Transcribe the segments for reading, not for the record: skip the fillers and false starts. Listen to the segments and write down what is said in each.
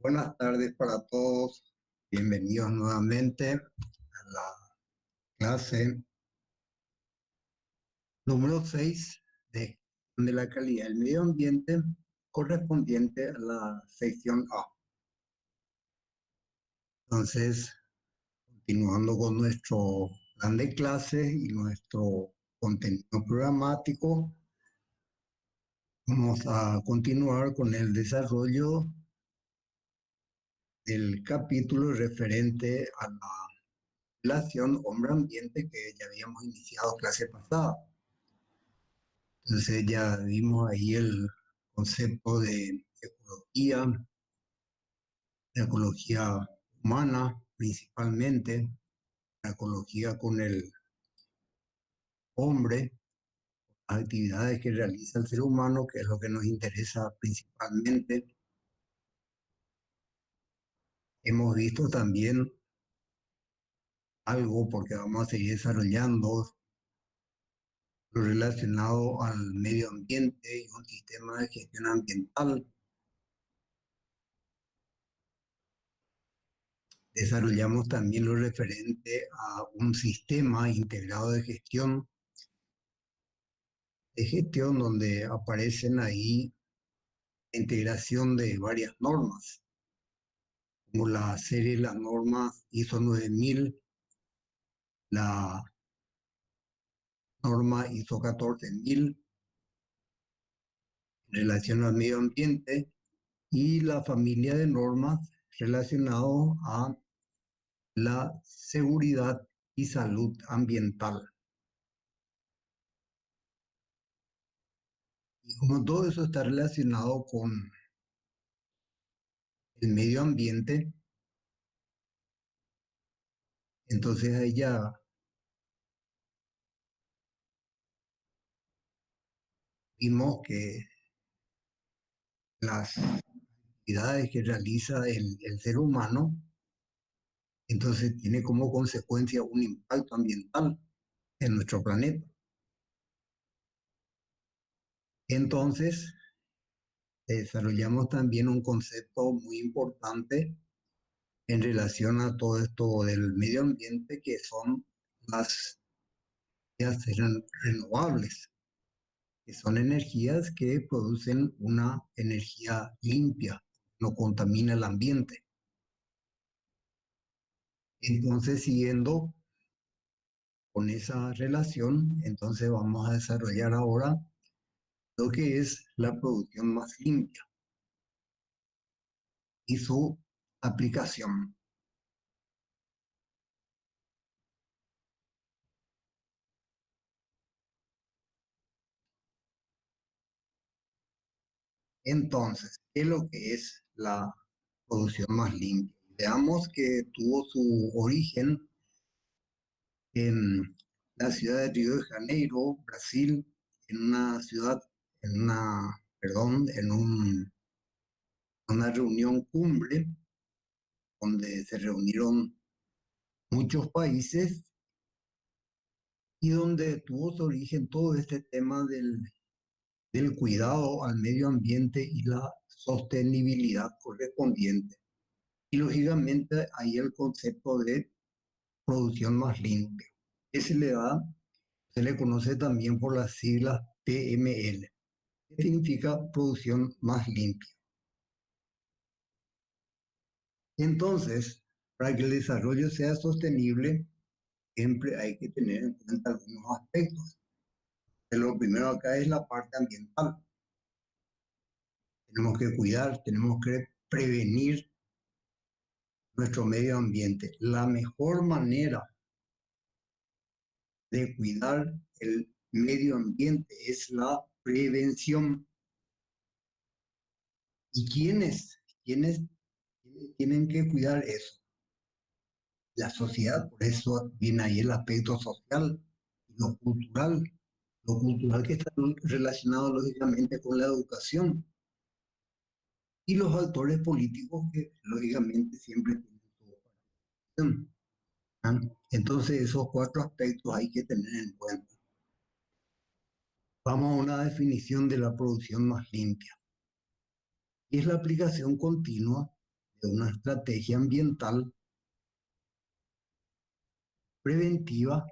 Buenas tardes para todos. Bienvenidos nuevamente a la clase número 6 de la calidad del medio ambiente correspondiente a la sección A. Entonces, continuando con nuestro plan de clases y nuestro contenido programático, vamos a continuar con el desarrollo del capítulo referente a la relación hombre-ambiente que ya habíamos iniciado clase pasada. Entonces ya vimos ahí el concepto de ecología humana principalmente, la ecología con el hombre, las actividades que realiza el ser humano, que es lo que nos interesa principalmente. Hemos visto también algo, porque vamos a seguir desarrollando lo relacionado al medio ambiente y un sistema de gestión ambiental. Desarrollamos también lo referente a un sistema integrado de gestión donde aparecen ahí integración de varias normas, como la serie de las normas ISO 9000, la norma ISO 14000 en relación al medio ambiente y la familia de normas relacionadas a la seguridad y salud ambiental. Y como todo eso está relacionado con el medio ambiente, entonces ahí ya vimos que las actividades que realiza el ser humano, entonces tiene como consecuencia un impacto ambiental en nuestro planeta. Entonces, desarrollamos también un concepto muy importante en relación a todo esto del medio ambiente, que son las energías renovables, que son energías que producen una energía limpia, no contamina el ambiente. Entonces, siguiendo con esa relación, entonces vamos a desarrollar ahora lo que es la producción más limpia y su aplicación. Entonces, ¿qué es lo que es la producción más limpia? Veamos que tuvo su origen en la ciudad de Río de Janeiro, Brasil, en una ciudad, una reunión cumbre donde se reunieron muchos países y donde tuvo su origen todo este tema del cuidado al medio ambiente y la sostenibilidad correspondiente. Y lógicamente ahí el concepto de producción más limpia, que se le conoce también por las siglas PML, que significa producción más limpia. Entonces, para que el desarrollo sea sostenible, siempre hay que tener en cuenta algunos aspectos. Lo primero acá es la parte ambiental. Tenemos que cuidar, tenemos que prevenir nuestro medio ambiente. La mejor manera de cuidar el medio ambiente es la prevención. ¿Y quiénes tienen que cuidar eso? La sociedad, por eso viene ahí el aspecto social y lo cultural. Lo cultural que está relacionado lógicamente con la educación y los actores políticos que lógicamente siempre tienen su participación. ¿Ah? Entonces esos cuatro aspectos hay que tener en cuenta. Vamos a una definición de la producción más limpia. Y es la aplicación continua de una estrategia ambiental preventiva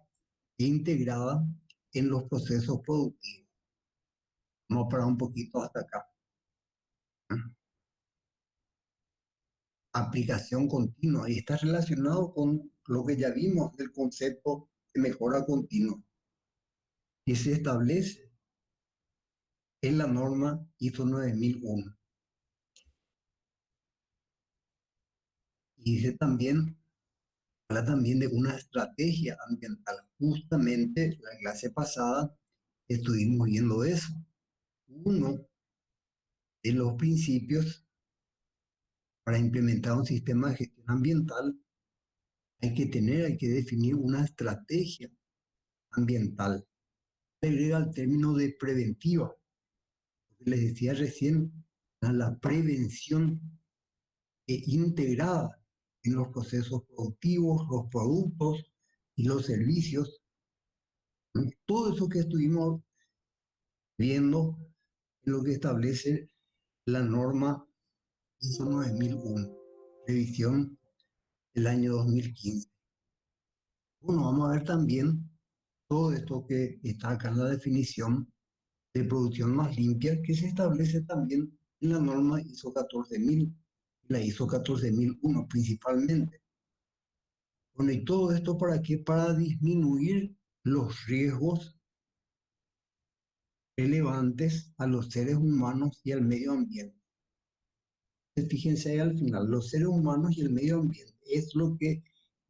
e integrada en los procesos productivos. Vamos a parar un poquito hasta acá. Aplicación continua, y está relacionado con lo que ya vimos del concepto de mejora continua, que se establece en la norma ISO 9001. Y dice también, habla también de una estrategia ambiental. Justamente la clase pasada estuvimos viendo eso. Uno de los principios para implementar un sistema de gestión ambiental hay que definir una estrategia ambiental. Se agrega el término de preventiva. Les decía recién, la prevención integrada en los procesos productivos, los productos y los servicios. Todo eso que estuvimos viendo es lo que establece la norma ISO 9001, revisión del año 2015. Bueno, vamos a ver también todo esto que está acá en la definición de producción más limpia, que se establece también en la norma ISO 14000, la ISO 14001 principalmente. Bueno, ¿y todo esto para qué? Para disminuir los riesgos relevantes a los seres humanos y al medio ambiente. Fíjense ahí al final, los seres humanos y el medio ambiente es lo que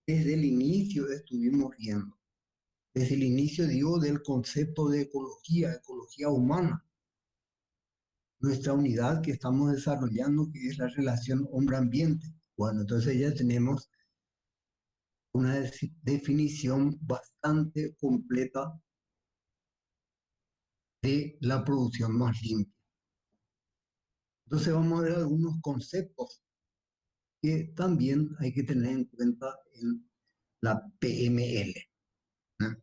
desde el inicio estuvimos viendo. Desde el inicio, digo, del concepto de ecología, ecología humana. Nuestra unidad que estamos desarrollando, que es la relación hombre-ambiente. Bueno, entonces ya tenemos una definición bastante completa de la producción más limpia. Entonces vamos a ver algunos conceptos que también hay que tener en cuenta en la PML. ¿No?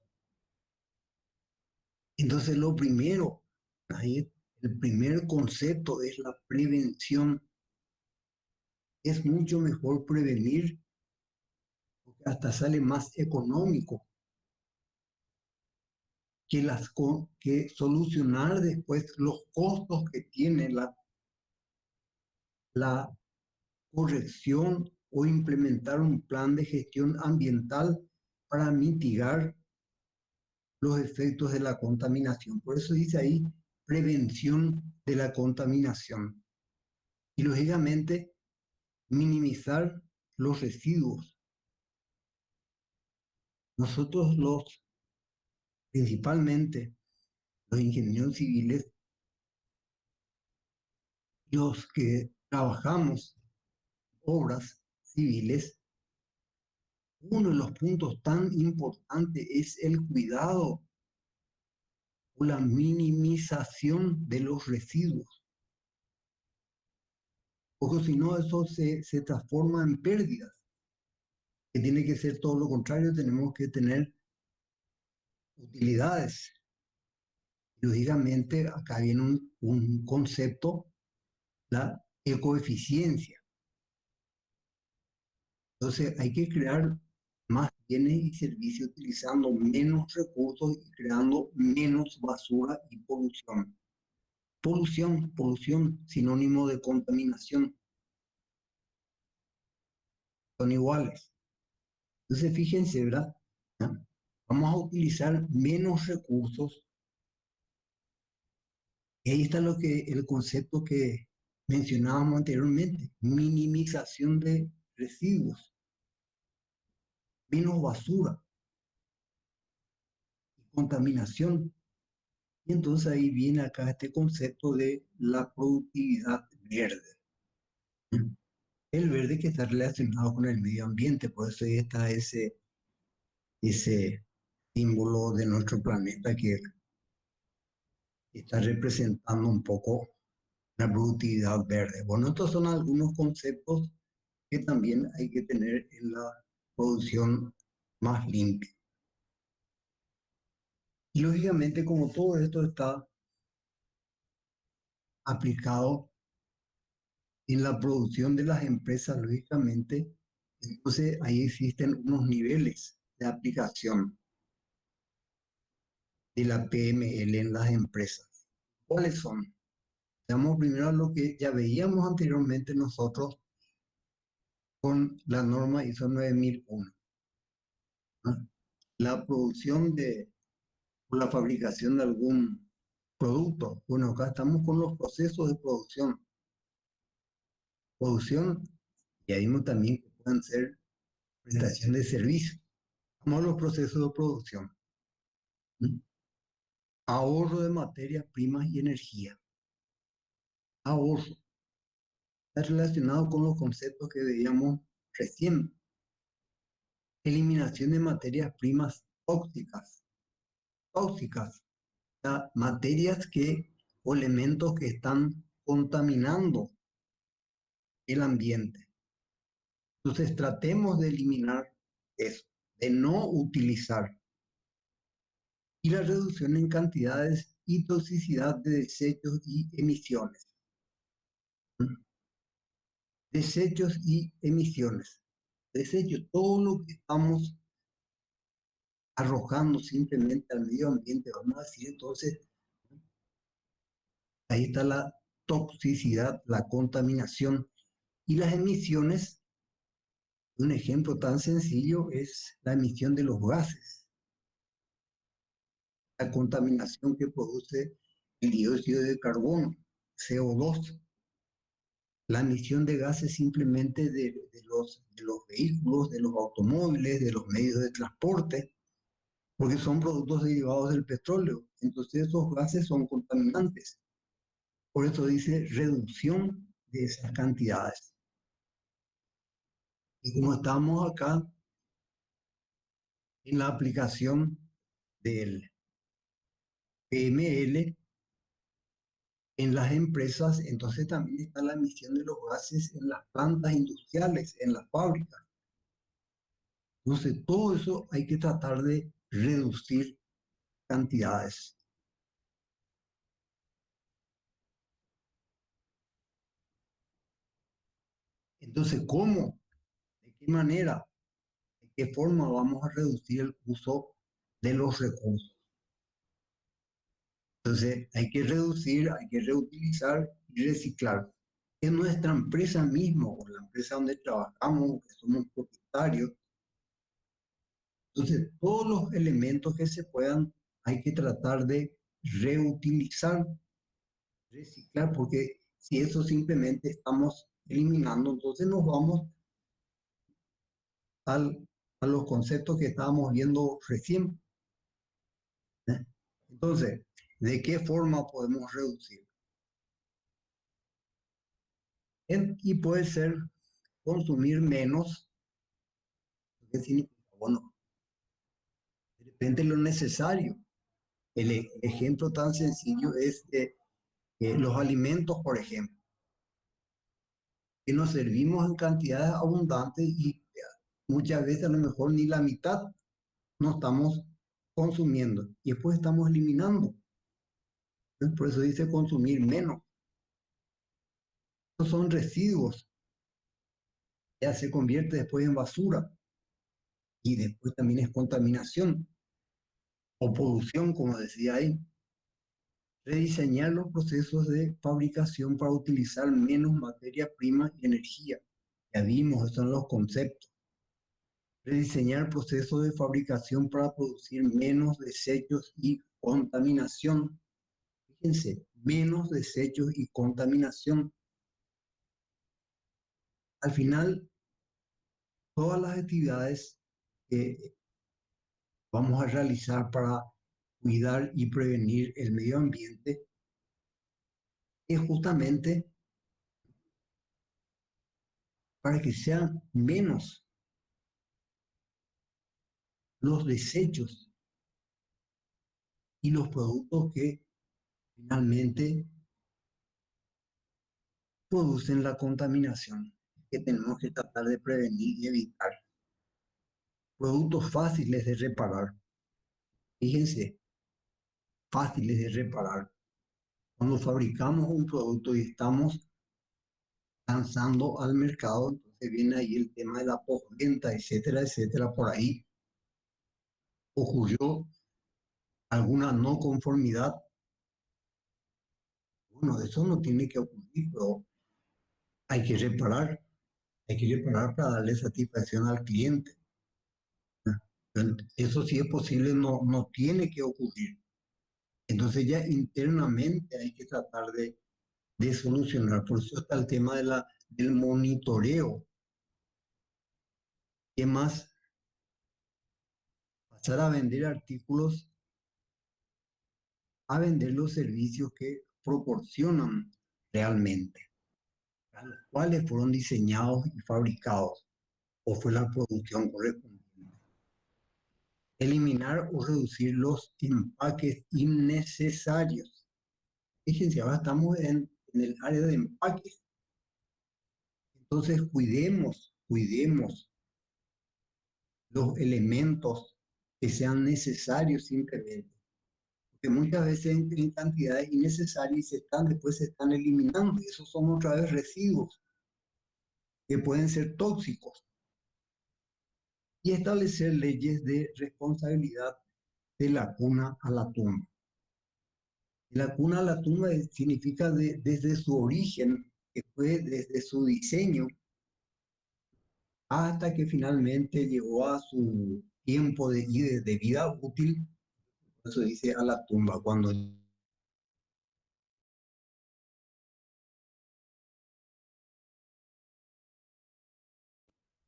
Entonces lo primero, ahí, el primer concepto es la prevención. Es mucho mejor prevenir, porque hasta sale más económico que solucionar después los costos que tiene la corrección o implementar un plan de gestión ambiental para mitigar los efectos de la contaminación. Por eso dice ahí prevención de la contaminación. Y lógicamente minimizar los residuos. Nosotros principalmente los ingenieros civiles, los que trabajamos obras civiles, uno de los puntos tan importantes es el cuidado o la minimización de los residuos. Porque si no, eso se transforma en pérdidas, que tiene que ser todo lo contrario, tenemos que tener utilidades. Lógicamente, acá viene un concepto, la ecoeficiencia. Entonces, hay que crear más bienes y servicios utilizando menos recursos y creando menos basura y polución. Polución, sinónimo de contaminación. Son iguales. Entonces, fíjense, ¿verdad? ¿no? Vamos a utilizar menos recursos. Y ahí está el concepto que mencionábamos anteriormente, minimización de residuos, menos basura y contaminación. Y entonces ahí viene acá este concepto de la productividad verde. El verde que está relacionado con el medio ambiente, por eso ahí está ese símbolo de nuestro planeta que está representando un poco la productividad verde. Bueno, estos son algunos conceptos que también hay que tener en la producción más limpia. Y lógicamente, como todo esto está aplicado En la producción de las empresas, lógicamente, entonces ahí existen unos niveles de aplicación de la PML en las empresas. ¿Cuáles son? Veamos primero lo que ya veíamos anteriormente nosotros con la norma ISO 9001, ¿no? La producción o la fabricación de algún producto. Bueno, acá estamos con los procesos de producción. Producción, ya vimos también que pueden ser prestación de servicios. Vamos a los procesos de producción. ¿Mm? Ahorro de materias primas y energía. Ahorro. Está relacionado con los conceptos que veíamos recién. Eliminación de materias primas tóxicas. Tóxicas. O sea, materias o elementos que están contaminando el ambiente. Entonces tratemos de eliminar eso, de no utilizar. Y la reducción en cantidades y toxicidad de desechos y emisiones. ¿Mm? Desechos y emisiones. Desechos, todo lo que estamos arrojando simplemente al medio ambiente, vamos a decir entonces, ahí está la toxicidad, la contaminación y las emisiones. Un ejemplo tan sencillo es la emisión de los gases, la contaminación que produce el dióxido de carbono, CO2, la emisión de gases simplemente de los vehículos, de los automóviles, de los medios de transporte, porque son productos derivados del petróleo. Entonces esos gases son contaminantes. Por eso dice reducción de esas cantidades. Y como estamos acá en la aplicación del PML en las empresas, entonces también está la emisión de los gases en las plantas industriales, en las fábricas. Entonces todo eso hay que tratar de reducir cantidades. Entonces, ¿cómo? ¿De qué manera? ¿De qué forma vamos a reducir el uso de los recursos? Entonces, hay que reducir, hay que reutilizar y reciclar. En nuestra empresa misma o la empresa donde trabajamos, que somos propietarios, entonces todos los elementos que se puedan hay que tratar de reutilizar, reciclar, porque si eso simplemente estamos eliminando, entonces nos vamos al, a los conceptos que estábamos viendo recién, ¿eh? Entonces, ¿de qué forma podemos reducir? Y puede ser consumir menos, ¿qué significa? Bueno, de repente lo necesario. El ejemplo tan sencillo es los alimentos, por ejemplo, que nos servimos en cantidades abundantes y muchas veces a lo mejor ni la mitad no estamos consumiendo y después estamos eliminando. Entonces, por eso dice consumir menos. Estos son residuos, ya se convierte después en basura y después también es contaminación o polución, como decía ahí. Rediseñar los procesos de fabricación para utilizar menos materia prima y energía. Ya vimos, esos son los conceptos. Rediseñar procesos de fabricación para producir menos desechos y contaminación. Fíjense, menos desechos y contaminación. Al final, todas las actividades que vamos a realizar para cuidar y prevenir el medio ambiente es justamente para que sean menos los desechos y los productos que finalmente producen la contaminación que tenemos que tratar de prevenir y evitar. Productos fáciles de reparar. Fíjense, fáciles de reparar. Cuando fabricamos un producto y estamos lanzando al mercado. Entonces viene ahí el tema de la postventa, etcétera, etcétera. Por ahí ocurrió alguna no conformidad. Bueno, eso no tiene que ocurrir, pero hay que reparar, hay que reparar para darle satisfacción al cliente. Eso sí es posible, no, no tiene que ocurrir. Entonces ya internamente hay que tratar de solucionar. Por eso está el tema del monitoreo. ¿Qué más? Pasar a vender artículos, a vender los servicios que proporcionan realmente, a los cuales fueron diseñados y fabricados, o fue la producción correspondiente. Eliminar o reducir los empaques innecesarios. Fíjense, ahora estamos en el área de empaques. Entonces, cuidemos los elementos que sean necesarios simplemente. Porque muchas veces en cantidades innecesarias después se están eliminando. Y esos son otra vez residuos que pueden ser tóxicos. Y establecer leyes de responsabilidad de la cuna a la tumba. De la cuna a la tumba significa desde su origen, que fue desde su diseño, hasta que finalmente llegó a su tiempo de vida útil. Eso dice a la tumba, cuando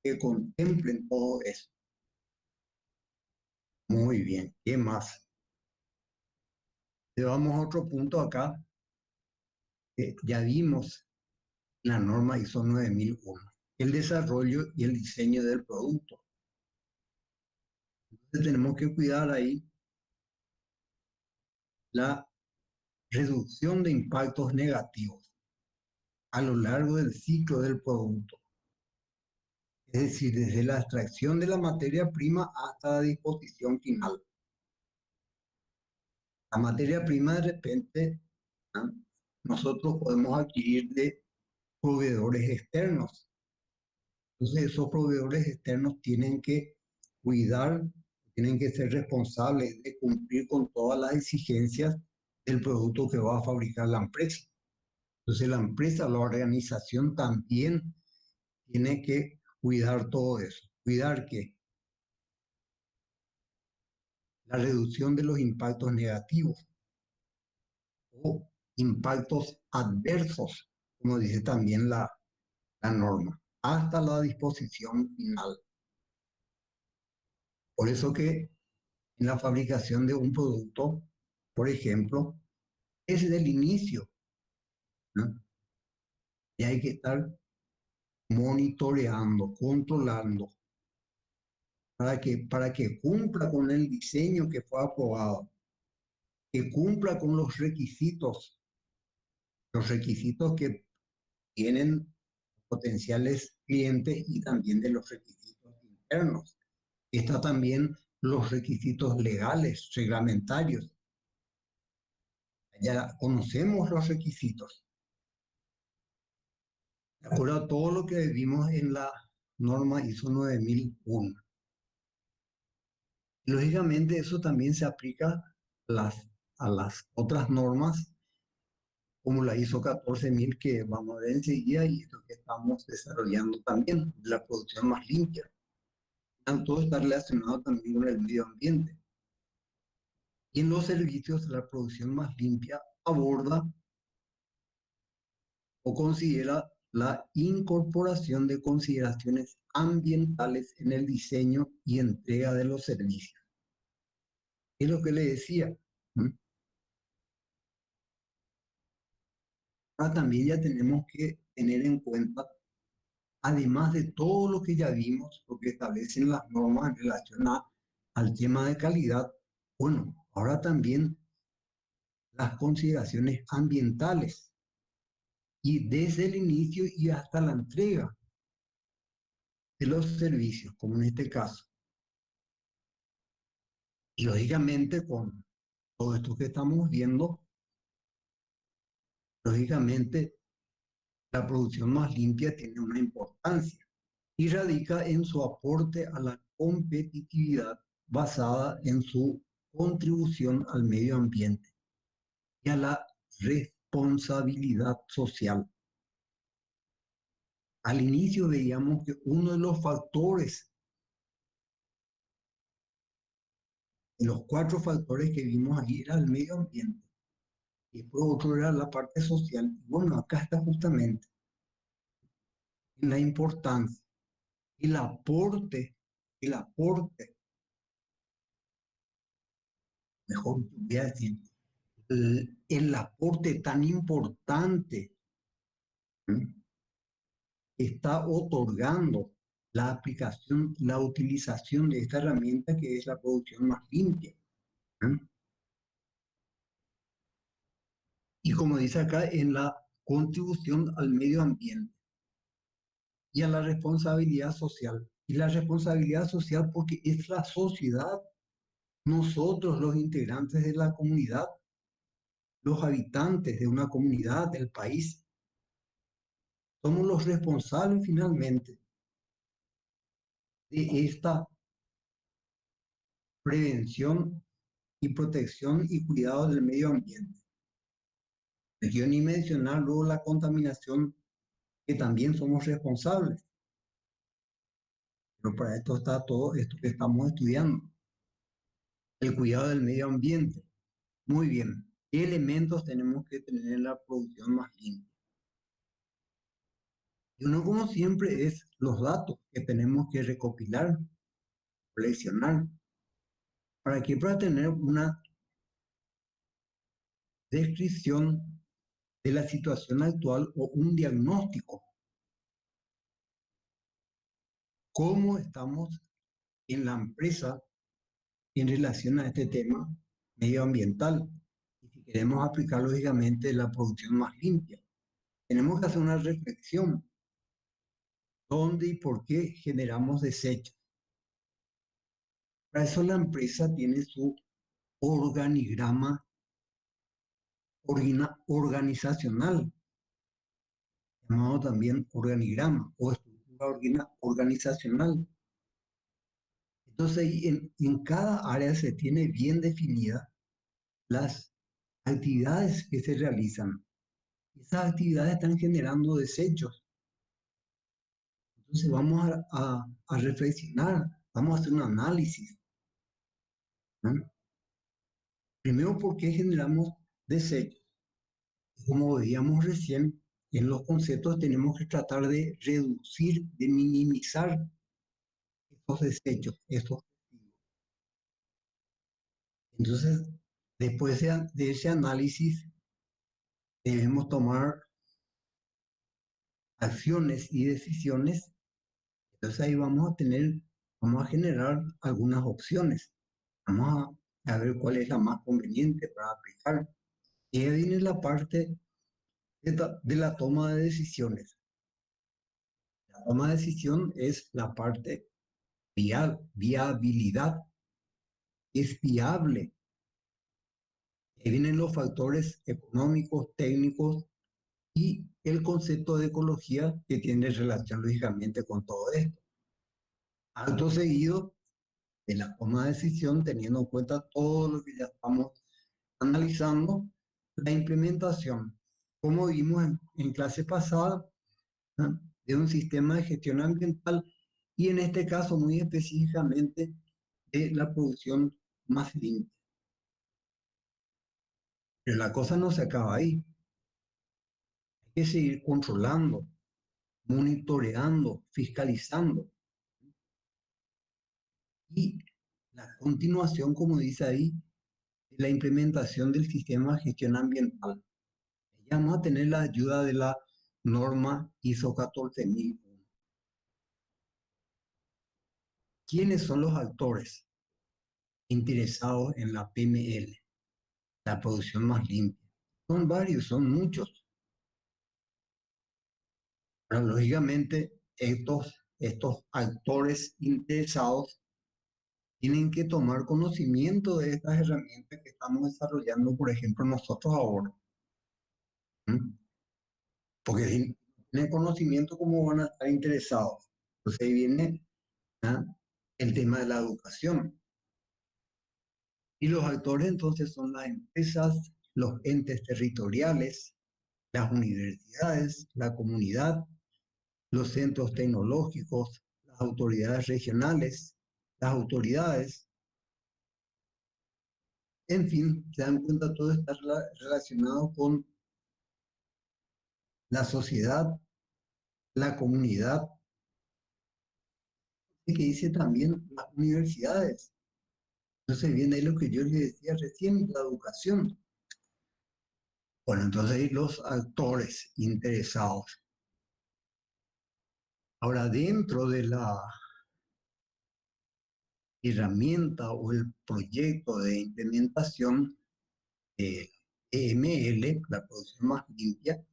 que contemplen todo eso. Muy bien, ¿qué más? Llevamos a otro punto acá, que ya vimos la norma ISO 9001, el desarrollo y el diseño del producto. Entonces tenemos que cuidar ahí la reducción de impactos negativos a lo largo del ciclo del producto. Es decir, desde la extracción de la materia prima hasta la disposición final. La materia prima de repente, ¿no? Nosotros podemos adquirir de proveedores externos. Entonces esos proveedores externos tienen que cuidar, tienen que ser responsables de cumplir con todas las exigencias del producto que va a fabricar la empresa. Entonces la empresa, la organización también tiene que cuidar todo eso. Cuidar que la reducción de los impactos negativos o impactos adversos, como dice también la norma, hasta la disposición final. Por eso que en la fabricación de un producto, por ejemplo, es del inicio, ¿no? Y hay que estar monitoreando, controlando, para que cumpla con el diseño que fue aprobado, que cumpla con los requisitos que tienen potenciales clientes y también de los requisitos internos. Está también los requisitos legales, reglamentarios. Ya conocemos los requisitos. De acuerdo a todo lo que vimos en la norma ISO 9001. Lógicamente eso también se aplica a las otras normas, como la ISO 14000 que vamos a ver enseguida y esto que estamos desarrollando también, la producción más limpia. Todo está relacionado también con el medio ambiente. Y en los servicios, la producción más limpia aborda o considera la incorporación de consideraciones ambientales en el diseño y entrega de los servicios. Es lo que le decía. Ahora también ya tenemos que tener en cuenta, además de todo lo que ya vimos, lo que establecen las normas en relación al tema de calidad, bueno, ahora también las consideraciones ambientales y desde el inicio y hasta la entrega de los servicios, como en este caso. Y lógicamente con todo esto que estamos viendo, lógicamente La producción más limpia tiene una importancia y radica en su aporte a la competitividad basada en su contribución al medio ambiente y a la responsabilidad social. Al inicio veíamos que uno de los factores, de los 4 factores que vimos ahí, era el medio ambiente y por otro era la parte social. Y bueno, acá está justamente la importancia, el aporte, el aporte, mejor voy a decir, el aporte tan importante, ¿sí?, está otorgando la aplicación, la utilización de esta herramienta que es la producción más limpia. ¿Sí? Y como dice acá, en la contribución al medio ambiente y a la responsabilidad social. Y la responsabilidad social porque es la sociedad, nosotros los integrantes de la comunidad, los habitantes de una comunidad, del país, somos los responsables finalmente de esta prevención y protección y cuidado del medio ambiente. No quiero ni mencionar luego la contaminación que también somos responsables, pero para esto está todo esto que estamos estudiando. El cuidado del medio ambiente. Muy bien. ¿Qué elementos tenemos que tener en la producción más limpia? Y uno, como siempre, es los datos que tenemos que recopilar, coleccionar. ¿Para qué? Para tener una descripción de la situación actual o un diagnóstico. ¿Cómo estamos en la empresa en relación a este tema medioambiental? Y si queremos aplicar lógicamente la producción más limpia, tenemos que hacer una reflexión. ¿Dónde y por qué generamos desechos? Para eso la empresa tiene su organigrama organizacional, llamado también organigrama o estructura organizacional. Entonces, en cada área se tiene bien definidas las actividades que se realizan. Esas actividades están generando desechos. Entonces vamos a reflexionar, vamos a hacer un análisis, ¿no? Primero, ¿por qué generamos desechos? Como veíamos recién, en los conceptos tenemos que tratar de reducir, de minimizar estos desechos, estos residuos. Entonces, después de ese análisis, debemos tomar acciones y decisiones. Entonces ahí vamos a generar algunas opciones. Vamos a ver cuál es la más conveniente para aplicar. Y ahí viene la parte de la toma de decisiones. La toma de decisión es la parte viabilidad, es viable. Ahí vienen los factores económicos, técnicos y el concepto de ecología que tiene relación lógicamente con todo esto. Acto seguido de la toma de decisión, teniendo en cuenta todo lo que ya estamos analizando, la implementación, como vimos en clase pasada, ¿no?, de un sistema de gestión ambiental y en este caso muy específicamente de la producción más limpia. Pero la cosa no se acaba ahí. Hay que seguir controlando, monitoreando, fiscalizando. Y la continuación, como dice ahí, de la implementación del sistema de gestión ambiental. Ya vamos a tener la ayuda de la norma ISO 14001. ¿Quiénes son los actores interesados en la PML, la producción más limpia? Son varios, son muchos. Pero lógicamente, estos actores interesados tienen que tomar conocimiento de estas herramientas que estamos desarrollando, por ejemplo, nosotros ahora. ¿Mm? Porque En el conocimiento, ¿cómo van a estar interesados? Entonces ahí viene, ¿ah?, el tema de la educación. Y los actores entonces son las empresas, los entes territoriales, las universidades, la comunidad, los centros tecnológicos, las autoridades regionales, las autoridades, en fin, se dan cuenta, todo está relacionado con la sociedad, la comunidad, y que dice también las universidades. Entonces viene ahí lo que yo le decía recién, la educación. Bueno, entonces ahí los actores interesados. Ahora, dentro de la herramienta o el proyecto de implementación de EML, la producción más limpia,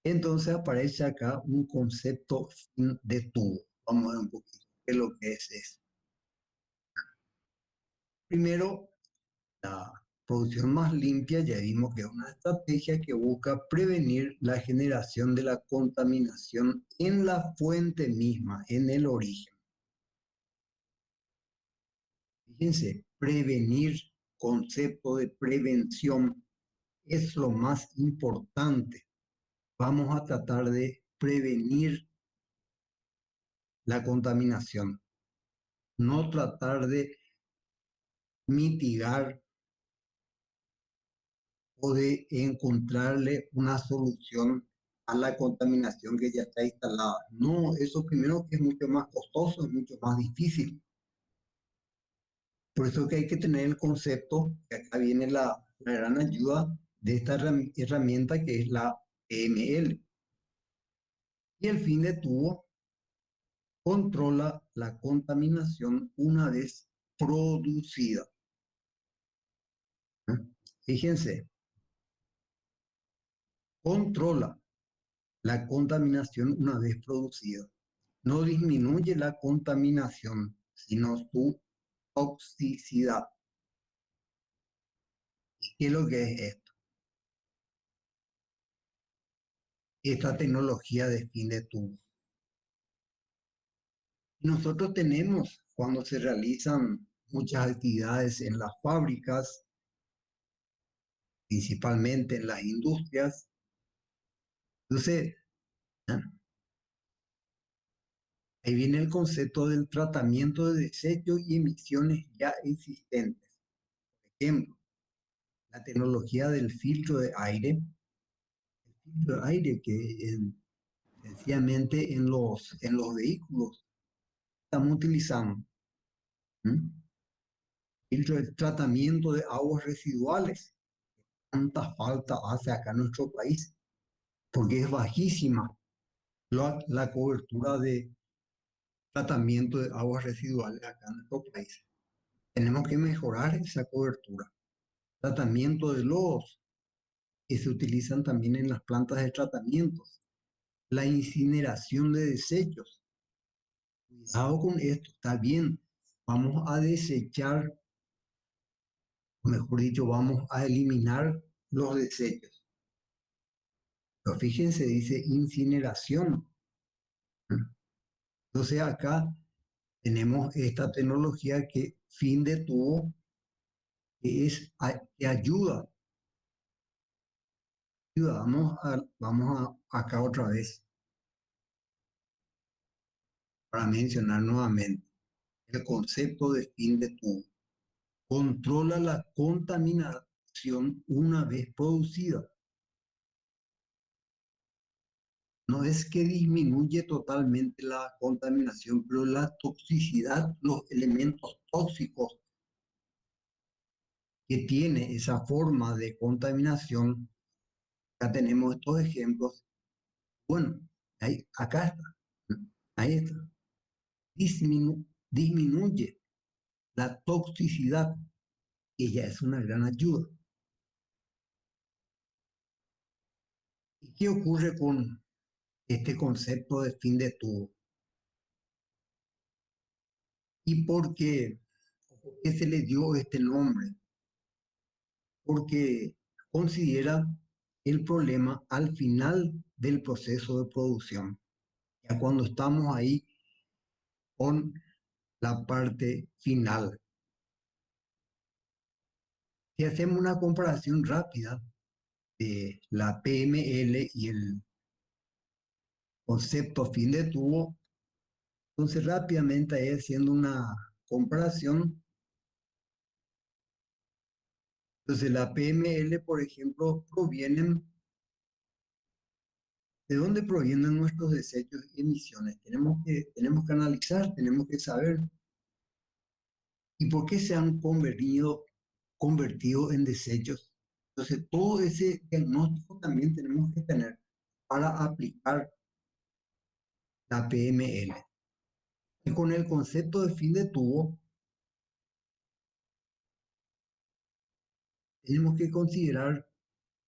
entonces aparece acá un concepto fin de tubo. Vamos a ver un poquito qué es lo que es eso. Primero, la producción más limpia ya vimos que es una estrategia que busca prevenir la generación de la contaminación en la fuente misma, en el origen. Fíjense, prevenir, concepto de prevención es lo más importante. Vamos a tratar de prevenir la contaminación, no tratar de mitigar o de encontrarle una solución a la contaminación que ya está instalada. No, eso primero que es mucho más costoso, es mucho más difícil. Por eso que hay que tener el concepto, que acá viene la gran ayuda de esta herramienta que es la EML. Y el fin de tubo controla la contaminación una vez producida. ¿Eh? Fíjense, controla la contaminación una vez producida. No disminuye la contaminación, sino su toxicidad. ¿Y qué es lo que es esto? Esta tecnología de fin de tubo. Nosotros tenemos, cuando se realizan muchas actividades en las fábricas, principalmente en las industrias, entonces, ¿eh?, ahí viene el concepto del tratamiento de desechos y emisiones ya existentes. Por ejemplo, la tecnología del filtro de aire, el filtro de aire que sencillamente en los vehículos estamos utilizando. ¿Mm? Filtro de tratamiento de aguas residuales. Tanta falta hace acá en nuestro país, porque es bajísima la cobertura de tratamiento de aguas residuales acá en nuestro país. Tenemos que mejorar esa cobertura. Tratamiento de lodos que se utilizan también en las plantas de tratamiento. La incineración de desechos. Cuidado con esto, está bien. Vamos a desechar, o mejor dicho, vamos a eliminar los desechos. Pero fíjense, dice incineración. Entonces acá tenemos esta tecnología que fin de tubo, que es que ayuda. Vamos acá otra vez para mencionar nuevamente el concepto de fin de tubo. Controla la contaminación una vez producida. No es que disminuye totalmente la contaminación, pero la toxicidad, los elementos tóxicos que tiene esa forma de contaminación, acá tenemos estos ejemplos. Bueno, acá está, ahí está. Disminuye la toxicidad, que ya es una gran ayuda. ¿Y qué ocurre con este concepto de fin de tubo? ¿Y por qué se le dio este nombre? Porque considera el problema al final del proceso de producción, ya cuando estamos ahí con la parte final. Si hacemos una comparación rápida de la PML y el concepto fin de tubo, entonces rápidamente ahí haciendo una comparación. Entonces la PML, por ejemplo, ¿de dónde provienen nuestros desechos y emisiones? Tenemos que analizar, tenemos que saber y por qué se han convertido en desechos. Entonces todo ese diagnóstico también tenemos que tener para aplicar la PML. Y con el concepto de fin de tubo, tenemos que considerar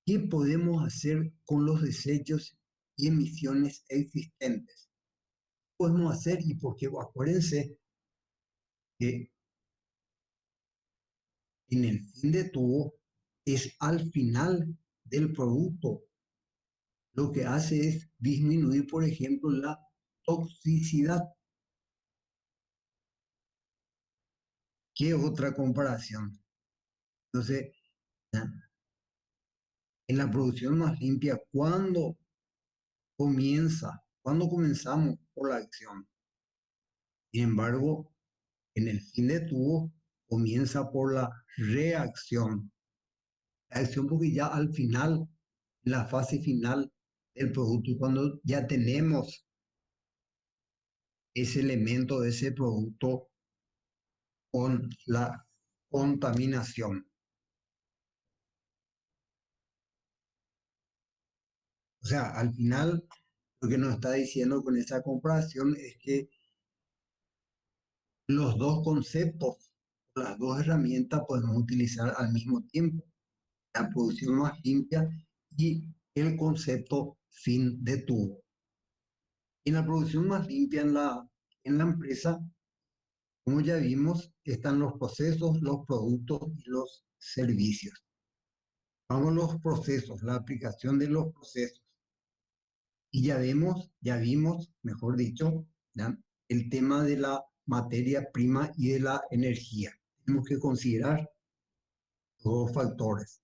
qué podemos hacer con los desechos y emisiones existentes. ¿Qué podemos hacer y por qué? Acuérdense que en el fin de tubo es al final del producto. Lo que hace es disminuir, por ejemplo, la toxicidad. ¿Qué otra comparación? Entonces, en la producción más limpia, ¿cuándo comenzamos por la acción? Sin embargo, en el fin de tubo comienza por la reacción. La acción porque ya al final, en la fase final del producto, cuando ya tenemos ese elemento de ese producto con la contaminación. O sea, al final, lo que nos está diciendo con esa comparación es que los dos conceptos, las dos herramientas podemos utilizar al mismo tiempo. La producción más limpia y el concepto fin de tubo. En la producción más limpia en la empresa, como ya vimos, están los procesos, los productos y los servicios. Vamos a los procesos, la aplicación de los procesos. Y ya vimos, mejor dicho, ¿ya? El tema de la materia prima y de la energía. Tenemos que considerar dos factores.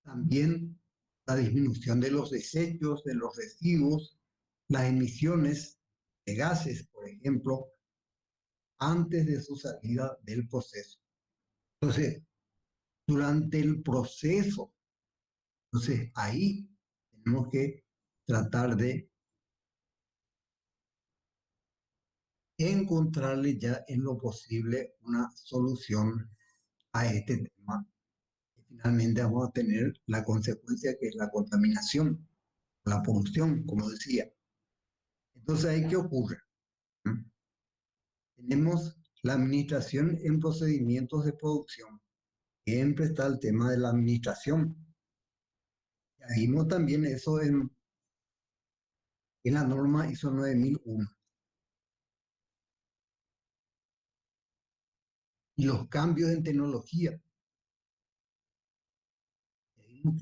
También la disminución de los desechos, de los residuos, las emisiones de gases, por ejemplo, antes de su salida del proceso. Entonces, durante el proceso, entonces ahí tenemos que tratar de encontrarle ya en lo posible una solución a este tema. Y finalmente vamos a tener la consecuencia que es la contaminación, la polución, como decía. Entonces, ¿ahí qué ocurre? ¿Mm? Tenemos la administración en procedimientos de producción. Siempre está el tema de la administración. Ya vimos también eso en la norma ISO 9001. Y los cambios en tecnología.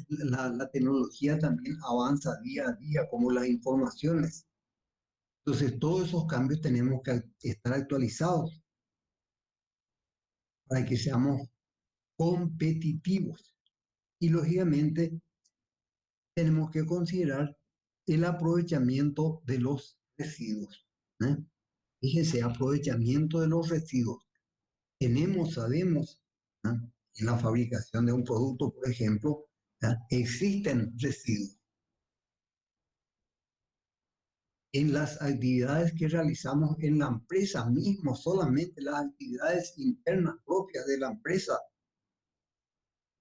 La tecnología también avanza día a día, como las informaciones. Entonces, todos esos cambios tenemos que estar actualizados para que seamos competitivos. Y lógicamente, tenemos que considerar el aprovechamiento de los residuos. ¿Eh? Fíjense, aprovechamiento de los residuos. Sabemos, ¿eh? En la fabricación de un producto, por ejemplo, ¿eh? Existen residuos. En las actividades que realizamos en la empresa mismo, solamente las actividades internas propias de la empresa,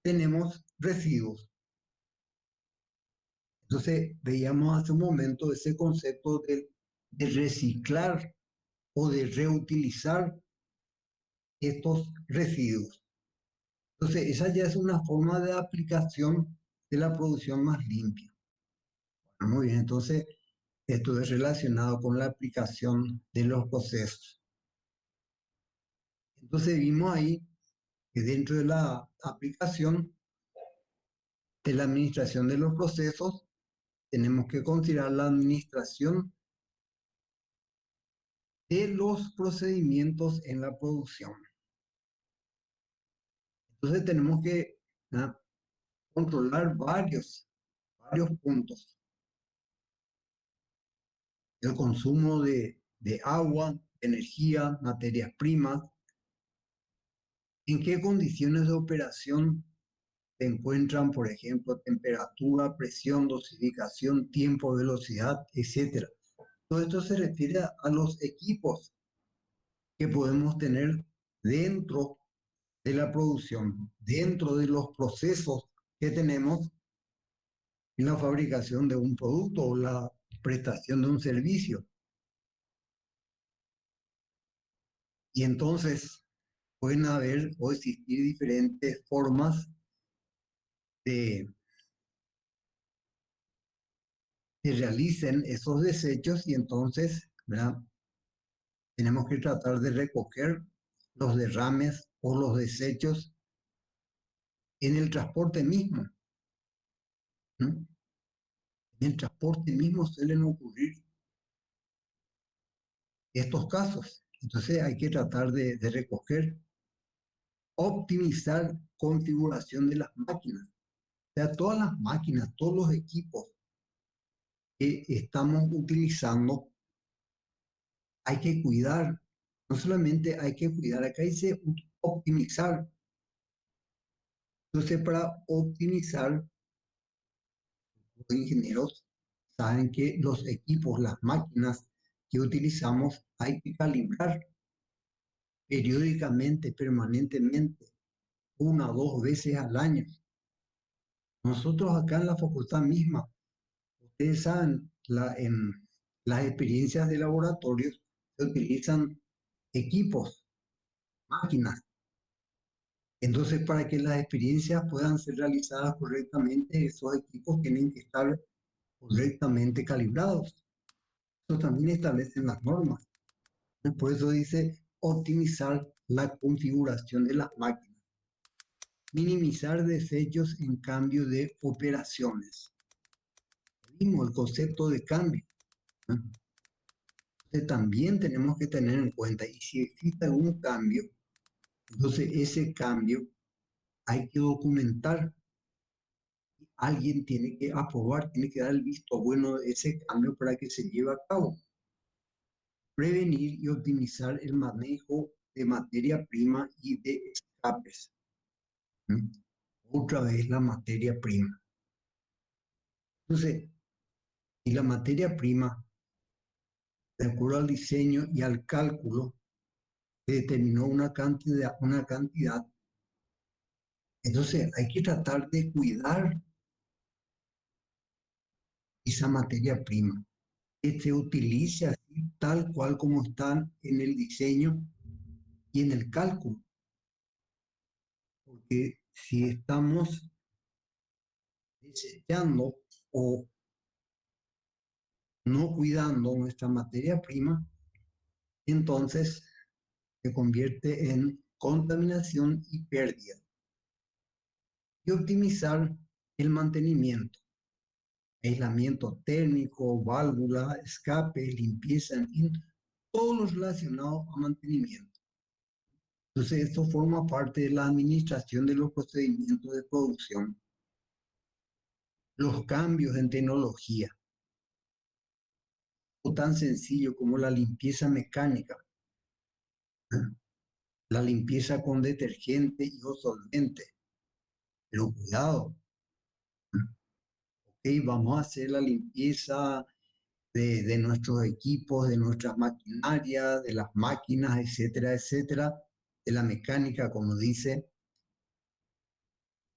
tenemos residuos. Entonces, veíamos hace un momento ese concepto de reciclar o de reutilizar estos residuos. Entonces, esa ya es una forma de aplicación de la producción más limpia. Bueno, muy bien, entonces, esto es relacionado con la aplicación de los procesos. Entonces, vimos ahí que dentro de la aplicación de la administración de los procesos, tenemos que considerar la administración de los procedimientos en la producción. Entonces tenemos que controlar varios puntos. El consumo de agua, energía, materias primas, en qué condiciones de operación se encuentran, por ejemplo, temperatura, presión, dosificación, tiempo, velocidad, etcétera. Todo esto se refiere a los equipos que podemos tener dentro de la producción, dentro de los procesos que tenemos en la fabricación de un producto o la prestación de un servicio. Y entonces pueden haber o existir diferentes formas de que realicen esos desechos y entonces, ¿verdad? Tenemos que tratar de recoger los derrames o los desechos en el transporte mismo, ¿no? En el transporte mismo suelen ocurrir estos casos. Entonces hay que tratar de recoger, optimizar configuración de las máquinas. O sea, todas las máquinas, todos los equipos que estamos utilizando, hay que cuidar. No solamente hay que cuidar, acá dice optimizar. Entonces, para optimizar, los ingenieros saben que los equipos, las máquinas que utilizamos, hay que calibrar periódicamente, permanentemente, una o dos veces al año. Nosotros acá en la facultad misma, ustedes saben, en las experiencias de laboratorios se utilizan equipos, máquinas. Entonces, para que las experiencias puedan ser realizadas correctamente, esos equipos tienen que estar correctamente calibrados. Eso también establecen las normas. Por eso dice optimizar la configuración de las máquinas, minimizar desechos en cambio de operaciones. El concepto de cambio, ¿no? Entonces también tenemos que tener en cuenta, y si existe algún cambio, entonces ese cambio hay que documentar. Alguien tiene que aprobar, tiene que dar el visto bueno de ese cambio para que se lleve a cabo. Prevenir y optimizar el manejo de materia prima y de escapes. ¿Mm? Otra vez la materia prima. Entonces, si la materia prima, de acuerdo al diseño y al cálculo, se determinó una cantidad, entonces hay que tratar de cuidar esa materia prima, que se utilice así tal cual como están en el diseño y en el cálculo. Porque si estamos desechando o no cuidando nuestra materia prima, entonces se convierte en contaminación y pérdida. Y optimizar el mantenimiento, aislamiento térmico, válvula, escape, limpieza, en fin, todo lo relacionado a mantenimiento. Entonces, esto forma parte de la administración de los procedimientos de producción, los cambios en tecnología, o tan sencillo como la limpieza mecánica, la limpieza con detergente y o solvente. Pero cuidado, ok, vamos a hacer la limpieza de nuestros equipos, de nuestras maquinarias, de las máquinas, etcétera, etcétera, de la mecánica, como dice,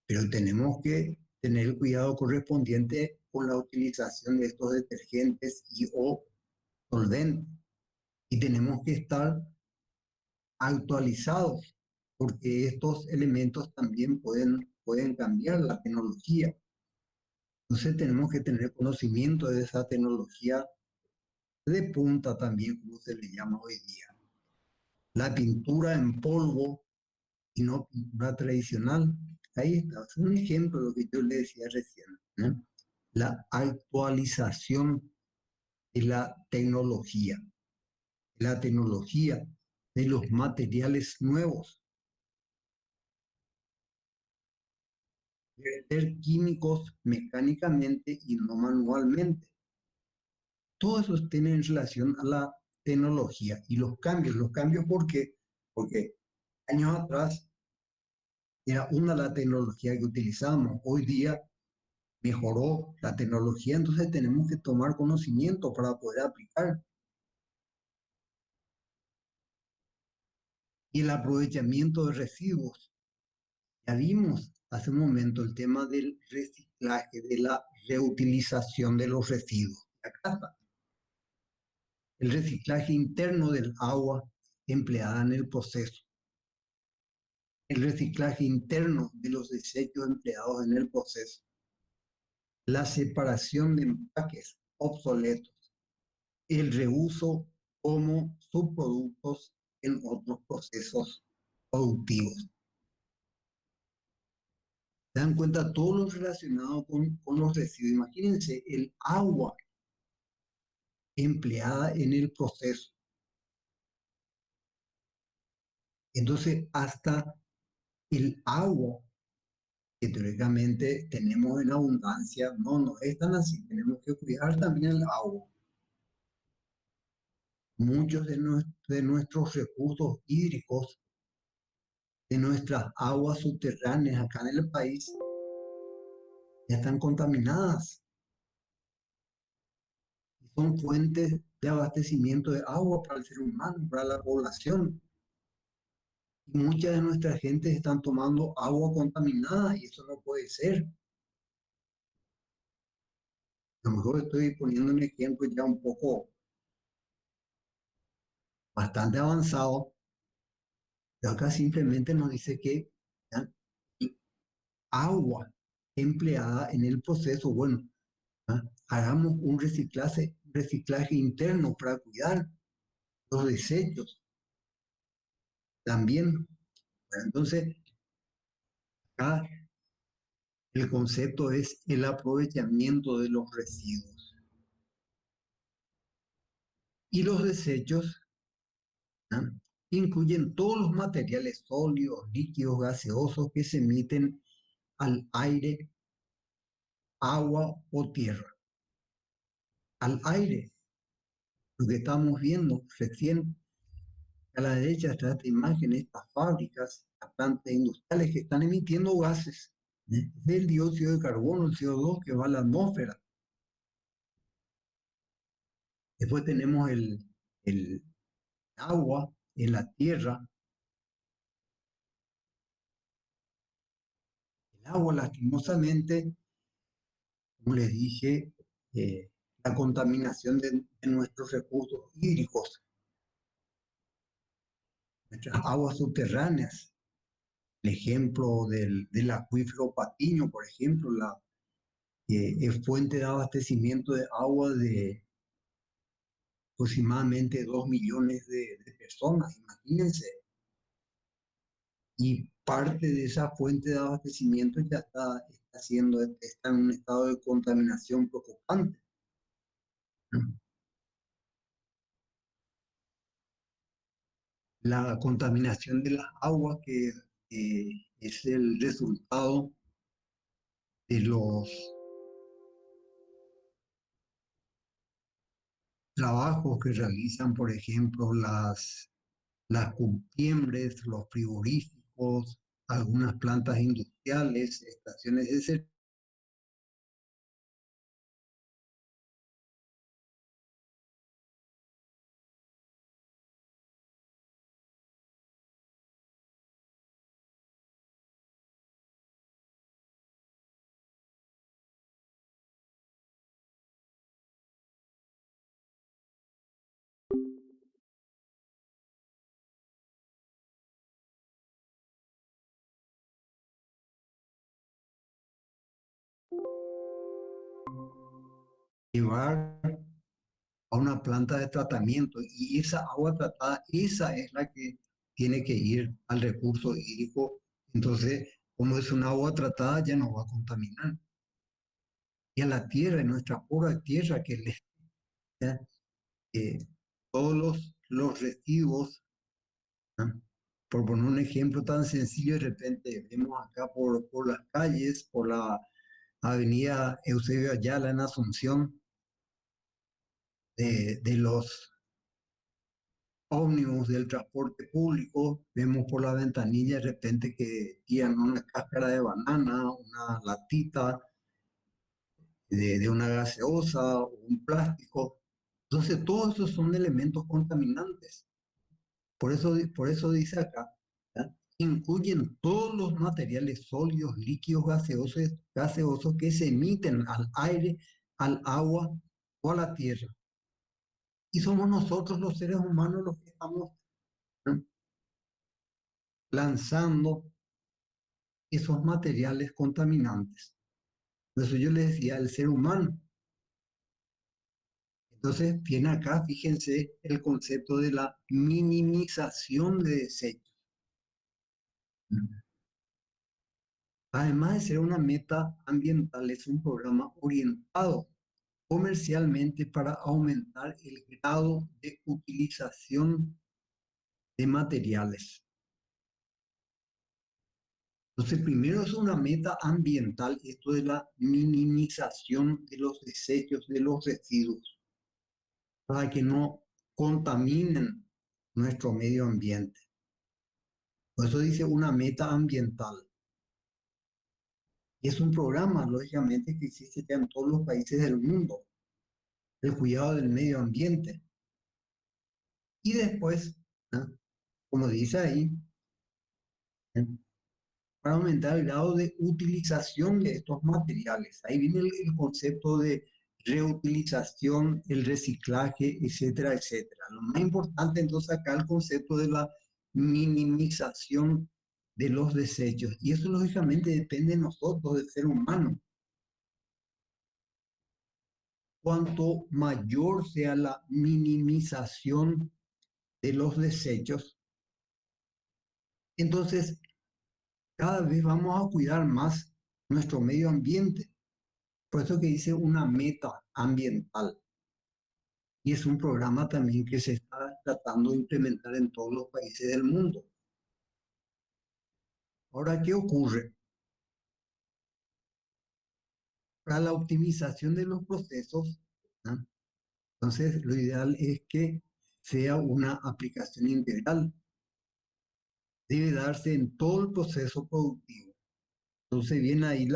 pero tenemos que tener el cuidado correspondiente con la utilización de estos detergentes y o solventes. Y tenemos que estar actualizados, porque estos elementos también pueden cambiar la tecnología. Entonces tenemos que tener conocimiento de esa tecnología de punta también, como se le llama hoy día. La pintura en polvo y no pintura tradicional. ahí está, es un ejemplo de lo que yo le decía recién, ¿no? La actualización de la tecnología, de los materiales nuevos, verter químicos mecánicamente y no manualmente. Todo eso tiene en relación a la tecnología y los cambios, ¿por qué? Porque años atrás era una la tecnología que utilizamos, hoy día mejoró la tecnología, entonces tenemos que tomar conocimiento para poder aplicar. Y el aprovechamiento de residuos. Ya vimos hace un momento el tema del reciclaje, de la reutilización de los residuos. Acá está. El reciclaje interno del agua empleada en el proceso. El reciclaje interno de los desechos empleados en el proceso. La separación de empaques obsoletos. El reuso como subproductos en otros procesos productivos. Se dan cuenta todo lo relacionado con los residuos. Imagínense el agua empleada en el proceso. Entonces, hasta el agua que teóricamente tenemos en abundancia, no es tan así. Tenemos que cuidar también el agua. Muchos de nuestros recursos hídricos, de nuestras aguas subterráneas acá en el país, ya están contaminadas. Son fuentes de abastecimiento de agua para el ser humano, para la población. Y mucha de nuestra gente están tomando agua contaminada y eso no puede ser. A lo mejor estoy poniendo un ejemplo ya un poco bastante avanzado, pero acá simplemente nos dice que ¿ya? Agua empleada en el proceso, bueno, ¿ya? Hagamos un reciclaje interno para cuidar los desechos también. Bueno, entonces, acá el concepto es el aprovechamiento de los residuos. Y los desechos, ¿ah? Incluyen todos los materiales sólidos, líquidos, gaseosos que se emiten al aire, agua o tierra. Al aire, lo que estamos viendo recién, a la derecha está esta imagen, estas fábricas, las plantas industriales que están emitiendo gases, del dióxido de carbono, el CO2 que va a la atmósfera. Después tenemos el agua en la tierra. El agua, lastimosamente, como les dije, la contaminación de nuestros recursos hídricos, nuestras aguas subterráneas. El ejemplo del acuífero Patiño, por ejemplo, es fuente de abastecimiento de agua de aproximadamente 2 millones de personas, imagínense. Y parte de esa fuente de abastecimiento ya está en un estado de contaminación preocupante. La contaminación de las aguas, que es el resultado de los trabajos que realizan, por ejemplo, las cumbiembres, los frigoríficos, algunas plantas industriales, estaciones de llevar a una planta de tratamiento y esa agua tratada, esa es la que tiene que ir al recurso hídrico. Entonces, como es un agua tratada, ya no va a contaminar. Y a la tierra, en nuestra pura tierra, que le, ¿ya? Eh, todos los residuos, ¿no? Por poner un ejemplo tan sencillo, de repente vemos acá por las calles, por la avenida Eusebio Ayala en Asunción, de los ómnibus del transporte público, vemos por la ventanilla de repente que tiran una cáscara de banana, una latita de una gaseosa o un plástico. Entonces, todos esos son elementos contaminantes. Por eso dice acá, ¿ya? Incluyen todos los materiales sólidos, líquidos, gaseosos que se emiten al aire, al agua o a la tierra. Y somos nosotros los seres humanos los que estamos, ¿no?, lanzando esos materiales contaminantes. Por eso yo les decía, el ser humano. Entonces, viene acá, fíjense, el concepto de la minimización de desechos. Además de ser una meta ambiental, es un programa orientado comercialmente para aumentar el grado de utilización de materiales. Entonces, primero es una meta ambiental, esto de la minimización de los desechos, de los residuos, para que no contaminen nuestro medio ambiente. Por eso dice una meta ambiental. Y es un programa, lógicamente, que existe ya en todos los países del mundo, el cuidado del medio ambiente. Y después, ¿no?, como dice ahí, ¿eh?, para aumentar el grado de utilización de estos materiales. Ahí viene el concepto de reutilización, el reciclaje, etcétera, etcétera. Lo más importante entonces acá el concepto de la minimización de los desechos. Y eso lógicamente depende de nosotros, del ser humano. Cuanto mayor sea la minimización de los desechos, entonces cada vez vamos a cuidar más nuestro medio ambiente. Por eso que dice una meta ambiental. Y es un programa también que se está tratando de implementar en todos los países del mundo. Ahora, ¿qué ocurre? Para la optimización de los procesos, ¿no?, entonces lo ideal es que sea una aplicación integral. Debe darse en todo el proceso productivo. Entonces viene ahí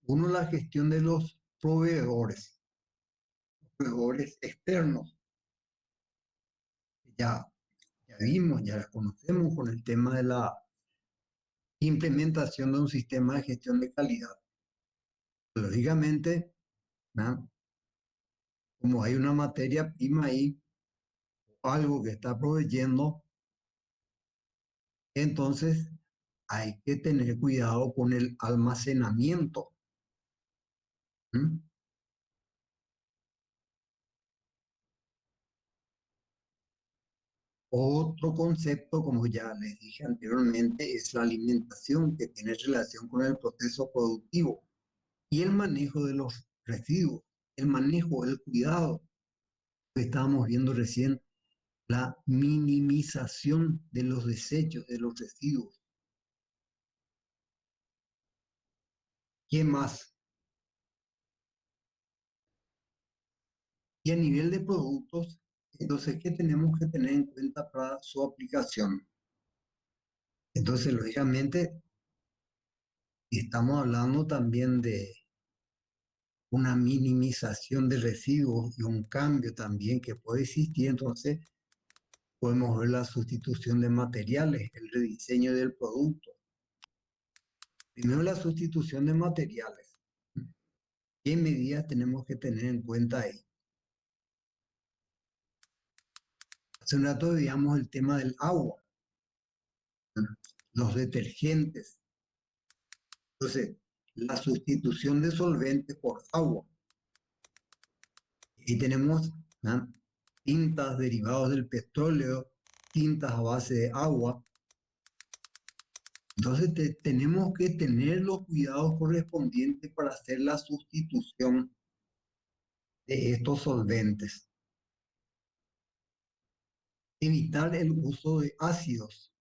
uno, la gestión de los proveedores externos. Ya, ya vimos, ya conocemos con el tema de la implementación de un sistema de gestión de calidad. Lógicamente, ¿no?, como hay una materia prima ahí, algo que está proveyendo, entonces hay que tener cuidado con el almacenamiento. ¿Mm? Otro concepto, como ya les dije anteriormente, es la alimentación, que tiene relación con el proceso productivo y el manejo de los residuos, el manejo, el cuidado que estábamos viendo recién, la minimización de los desechos, de los residuos. ¿Qué más? Y a nivel de productos, entonces, ¿qué tenemos que tener en cuenta para su aplicación? Entonces, lógicamente, estamos hablando también de una minimización de residuos y un cambio también que puede existir. Entonces, podemos ver la sustitución de materiales, el rediseño del producto. Primero, la sustitución de materiales. ¿Qué medidas tenemos que tener en cuenta ahí? Hace un rato veíamos el tema del agua, los detergentes. Entonces, la sustitución de solventes por agua. Y tenemos, ¿no?, tintas derivados del petróleo, tintas a base de agua. Entonces tenemos que tener los cuidados correspondientes para hacer la sustitución de estos solventes. Evitar el uso de ácidos,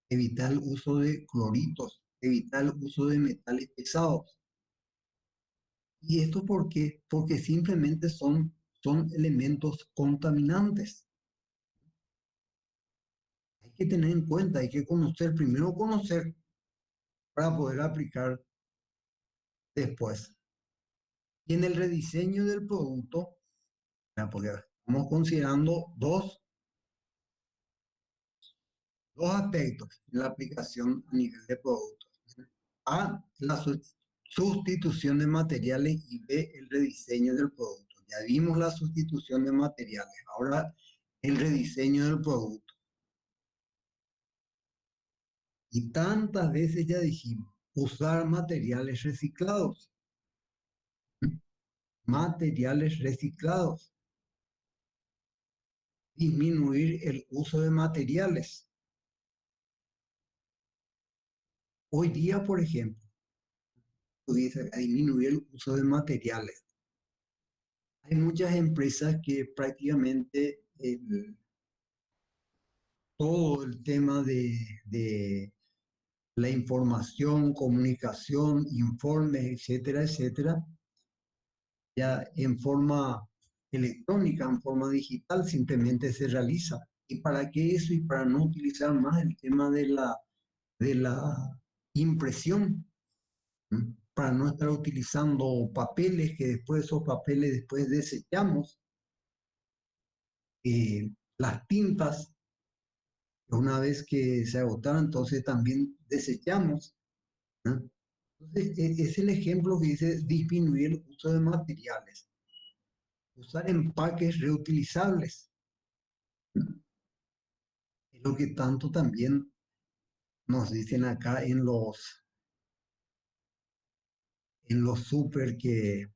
evitar el uso de cloritos, evitar el uso de metales pesados. ¿Y esto por qué? Porque simplemente son elementos contaminantes. Hay que tener en cuenta, hay que conocer, primero conocer para poder aplicar después. Y en el rediseño del producto, porque estamos considerando dos aspectos en la aplicación a nivel de productos. A, la sustitución de materiales y B, el rediseño del producto. Ya vimos la sustitución de materiales, ahora el rediseño del producto. Y tantas veces ya dijimos, usar materiales reciclados. Materiales reciclados. Disminuir el uso de materiales. Hoy día, por ejemplo, dice a disminuir el uso de materiales. Hay muchas empresas que prácticamente todo el tema de la información, comunicación, informes, etcétera, etcétera, ya en forma electrónica, en forma digital, simplemente se realiza. ¿Y para qué eso? Y para no utilizar más el tema de la impresión, ¿m? Para no estar utilizando papeles, que después esos papeles después desechamos, las tintas, una vez que se agotaron, entonces también desechamos, ¿no? Entonces, es el ejemplo que dice disminuir el uso de materiales, usar empaques reutilizables, ¿no? Es lo que tanto también nos dicen acá en los súper que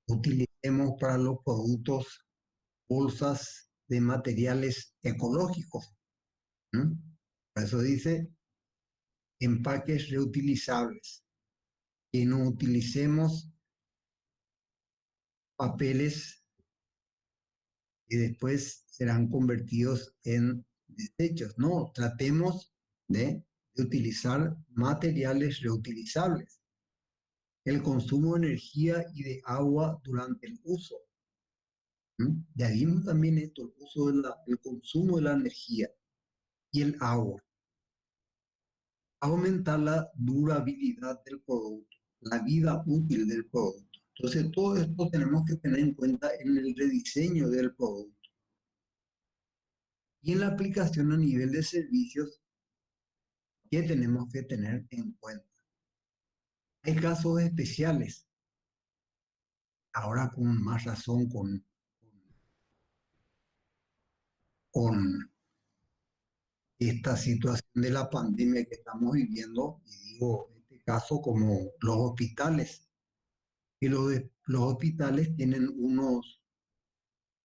utilicemos para los productos bolsas de materiales ecológicos, ¿no? Por eso dice empaques reutilizables, que no utilicemos papeles que después serán convertidos en desechos. No, tratemos de utilizar materiales reutilizables. El consumo de energía y de agua durante el uso. Ya vimos también esto, el uso el consumo de la energía y el agua. Aumentar la durabilidad del producto, la vida útil del producto. Entonces, todo esto tenemos que tener en cuenta en el rediseño del producto. Y en la aplicación a nivel de servicios, ¿qué tenemos que tener en cuenta? Hay casos especiales, ahora con más razón con esta situación de la pandemia que estamos viviendo, y digo, en este caso como los hospitales. Y los hospitales tienen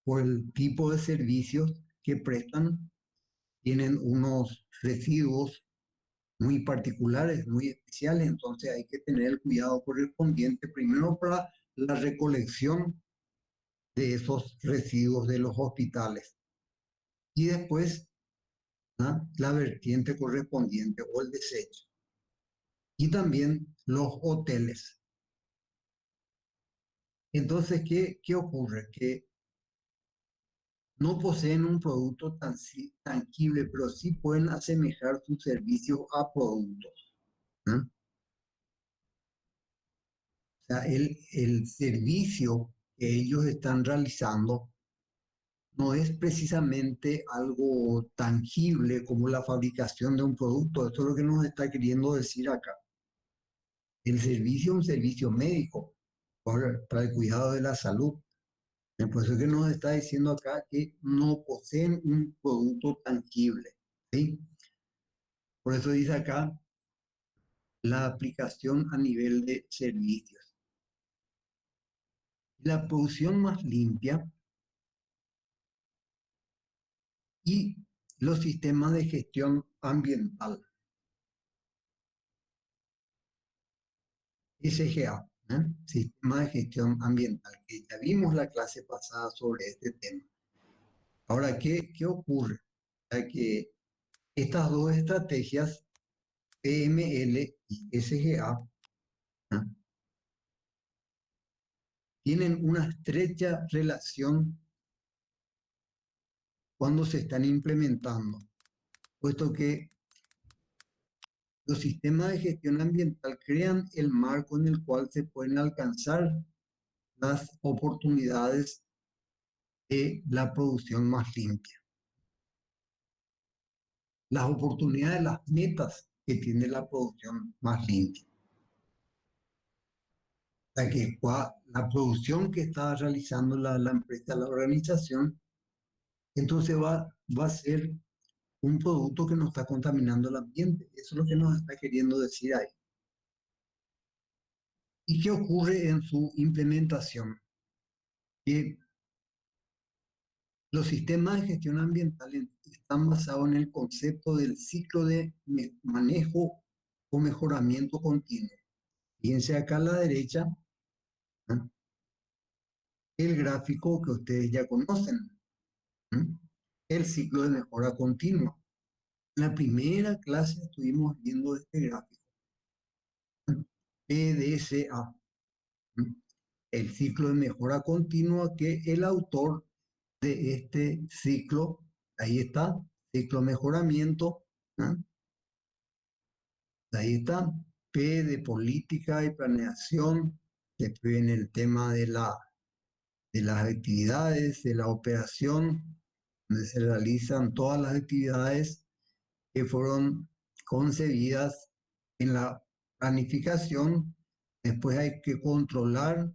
por el tipo de servicios que prestan, tienen unos residuos muy particulares, muy especiales, entonces hay que tener el cuidado correspondiente primero para la recolección de esos residuos de los hospitales y después, ¿no?, la vertiente correspondiente o el desecho. Y también los hoteles. Entonces, ¿qué ocurre? Que no poseen un producto tangible, pero sí pueden asemejar sus servicios a productos, ¿no? O sea, el servicio que ellos están realizando no es precisamente algo tangible como la fabricación de un producto. Eso es lo que nos está queriendo decir acá. El servicio es un servicio médico para el cuidado de la salud. Por eso es que nos está diciendo acá que no poseen un producto tangible, ¿sí? Por eso dice acá la aplicación a nivel de servicios. La producción más limpia y los sistemas de gestión ambiental. SGA, Sistema de Gestión Ambiental, que ya vimos la clase pasada sobre este tema. Ahora, ¿qué ocurre? Que estas dos estrategias, PML y SGA, ¿no? Tienen una estrecha relación cuando se están implementando, puesto que los sistemas de gestión ambiental crean el marco en el cual se pueden alcanzar las oportunidades de la producción más limpia, las oportunidades, las metas que tiene la producción más limpia. O sea que la producción que está realizando la empresa, la organización, entonces va a ser un producto que no está contaminando el ambiente. Eso es lo que nos está queriendo decir ahí. ¿Y qué ocurre en su implementación? Que los sistemas de gestión ambiental están basados en el concepto del ciclo de manejo o mejoramiento continuo. Fíjense acá a la derecha, ¿no? El gráfico que ustedes ya conocen, ¿no? El ciclo de mejora continua. En la primera clase estuvimos viendo este gráfico, ¿no? PDCA, ¿no? El ciclo de mejora continua que el autor de este ciclo, ahí está, ciclo de mejoramiento, ¿no? Ahí está, P de política y planeación, después viene el tema de las actividades, de la operación, donde se realizan todas las actividades que fueron concebidas en la planificación. Después hay que controlar,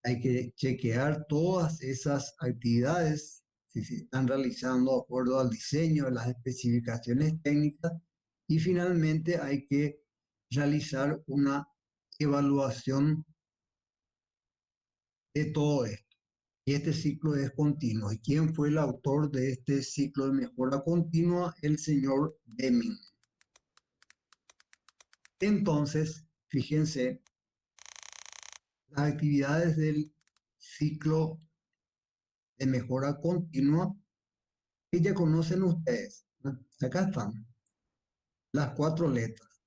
hay que chequear todas esas actividades, si se están realizando de acuerdo al diseño, a las especificaciones técnicas, y finalmente hay que realizar una evaluación de todo esto. Y este ciclo es continuo. ¿Y quién fue el autor de este ciclo de mejora continua? El señor Deming. Entonces, fíjense, las actividades del ciclo de mejora continua que ya conocen ustedes, ¿no? Acá están las cuatro letras,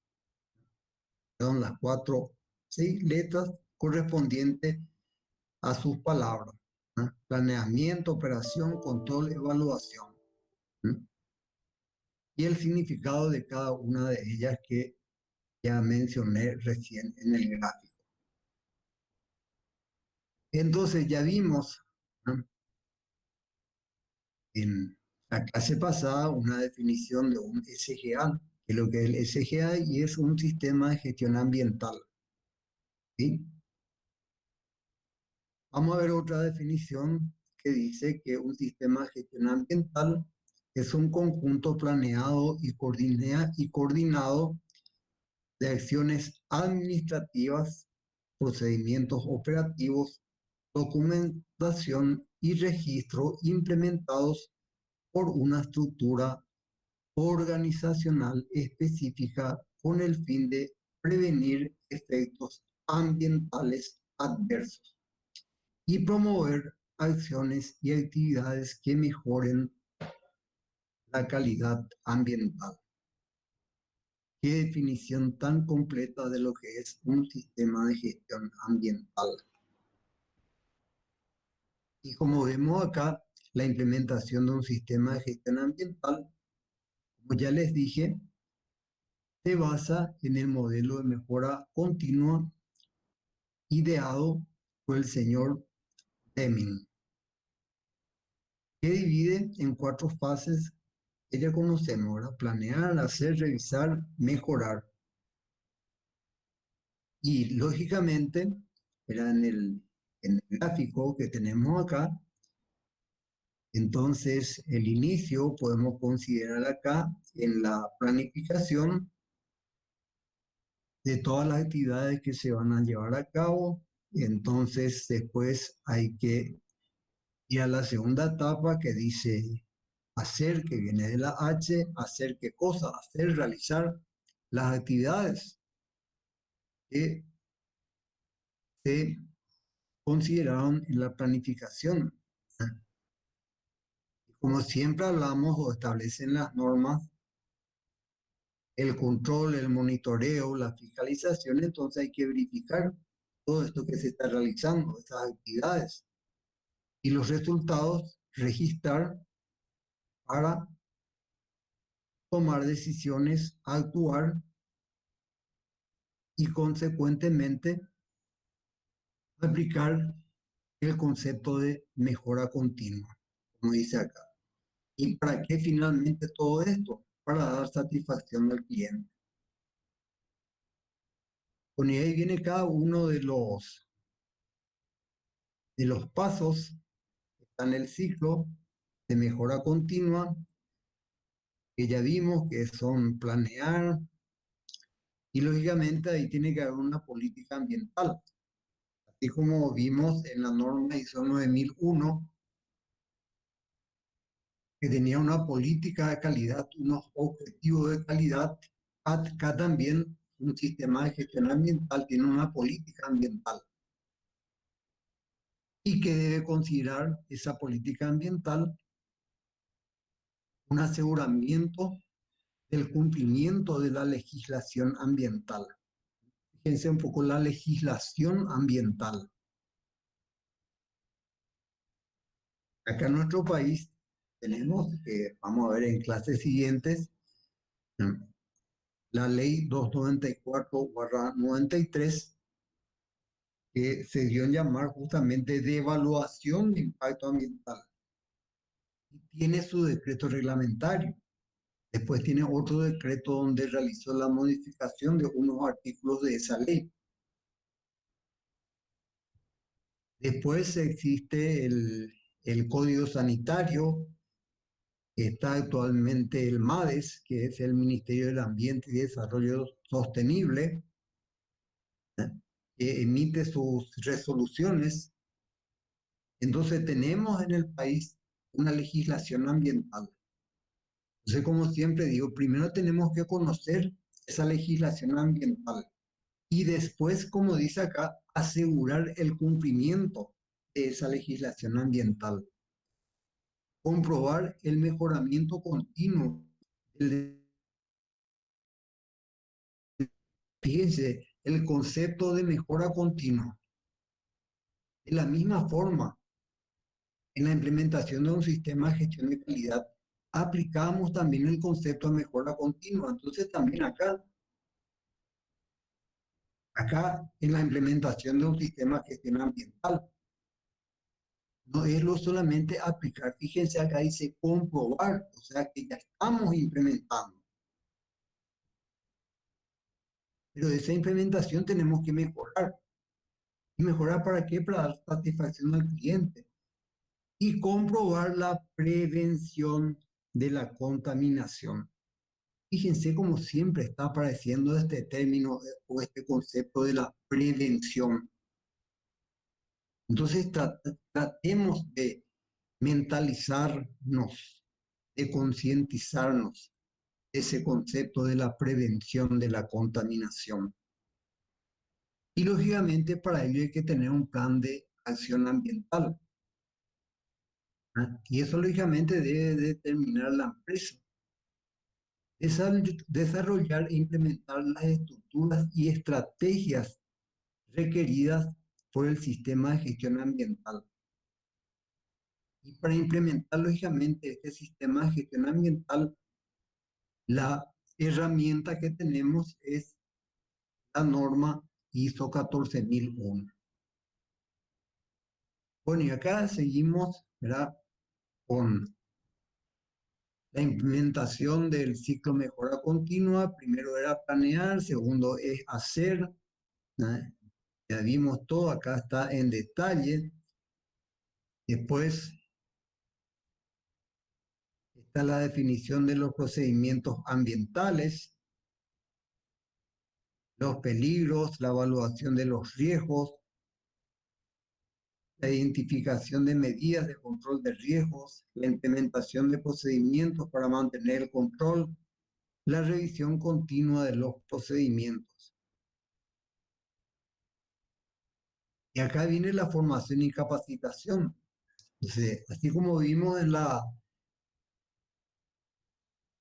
son las cuatro, ¿sí? Letras correspondientes a sus palabras, ¿no? Planeamiento, operación, control, evaluación, ¿no? Y el significado de cada una de ellas que ya mencioné recién en el gráfico. Entonces ya vimos, ¿no? En la clase pasada una definición de un SGA, que es lo que es el SGA y es un sistema de gestión ambiental, ¿sí? Vamos a ver otra definición que dice que un sistema de gestión ambiental es un conjunto planeado y coordinado de acciones administrativas, procedimientos operativos, documentación y registro implementados por una estructura organizacional específica con el fin de prevenir efectos ambientales adversos y promover acciones y actividades que mejoren la calidad ambiental. Qué definición tan completa de lo que es un sistema de gestión ambiental. Y como vemos acá, la implementación de un sistema de gestión ambiental, como ya les dije, se basa en el modelo de mejora continua ideado por el señor Deming, que divide en cuatro fases que ya conocemos, ¿verdad? Planear, hacer, revisar, mejorar. Y lógicamente, era en el gráfico que tenemos acá, entonces el inicio podemos considerar acá en la planificación de todas las actividades que se van a llevar a cabo. Entonces después hay que ir a la segunda etapa que dice hacer, que viene de la H, hacer qué cosa, hacer, realizar las actividades que se consideraron en la planificación. Como siempre hablamos o establecen las normas, el control, el monitoreo, la fiscalización, entonces hay que verificar todo esto que se está realizando, estas actividades, y los resultados registrar para tomar decisiones, actuar y consecuentemente aplicar el concepto de mejora continua, como dice acá. ¿Y para qué finalmente todo esto? Para dar satisfacción al cliente. Bueno, y ahí viene cada uno de los pasos que están en el ciclo de mejora continua, que ya vimos que son planear, y lógicamente ahí tiene que haber una política ambiental. Así como vimos en la norma ISO 9001, que tenía una política de calidad, unos objetivos de calidad, acá también un sistema de gestión ambiental tiene una política ambiental y que debe considerar esa política ambiental un aseguramiento del cumplimiento de la legislación ambiental. Fíjense un poco la legislación ambiental. Acá en nuestro país tenemos, vamos a ver en clases siguientes, la ley 294/93, que se dio en llamar justamente de evaluación de impacto ambiental. Y tiene su decreto reglamentario. Después tiene otro decreto donde realizó la modificación de unos artículos de esa ley. Después existe el Código Sanitario, que está actualmente el MADES, que es el Ministerio del Ambiente y Desarrollo Sostenible, que emite sus resoluciones. Entonces tenemos en el país una legislación ambiental. Entonces, como siempre digo, primero tenemos que conocer esa legislación ambiental y después, como dice acá, asegurar el cumplimiento de esa legislación ambiental. Comprobar el mejoramiento continuo. Fíjense, el concepto de mejora continua. De la misma forma, en la implementación de un sistema de gestión de calidad, aplicamos también el concepto de mejora continua. Entonces, también acá en la implementación de un sistema de gestión ambiental, no es lo solamente aplicar, fíjense acá dice comprobar, o sea que ya estamos implementando. Pero de esa implementación tenemos que mejorar. ¿Y mejorar para qué? Para dar satisfacción al cliente. Y comprobar la prevención de la contaminación. Fíjense cómo siempre está apareciendo este término o este concepto de la prevención. Entonces tratemos de mentalizarnos, de concientizarnos de ese concepto de la prevención de la contaminación. Y lógicamente para ello hay que tener un plan de acción ambiental. Y eso lógicamente debe determinar la empresa. Desarrollar e implementar las estructuras y estrategias requeridas por el sistema de gestión ambiental. Y para implementar lógicamente este sistema de gestión ambiental, la herramienta que tenemos es la norma ISO 14001. Bueno, y acá seguimos, ¿verdad?, con la implementación del ciclo mejora continua. Primero era planear, segundo es hacer, ¿no? Ya vimos todo, acá está en detalle. Después está la definición de los procedimientos ambientales, los peligros, la evaluación de los riesgos, la identificación de medidas de control de riesgos, la implementación de procedimientos para mantener el control, la revisión continua de los procedimientos. Y acá viene la formación y capacitación. Entonces, así como vimos en la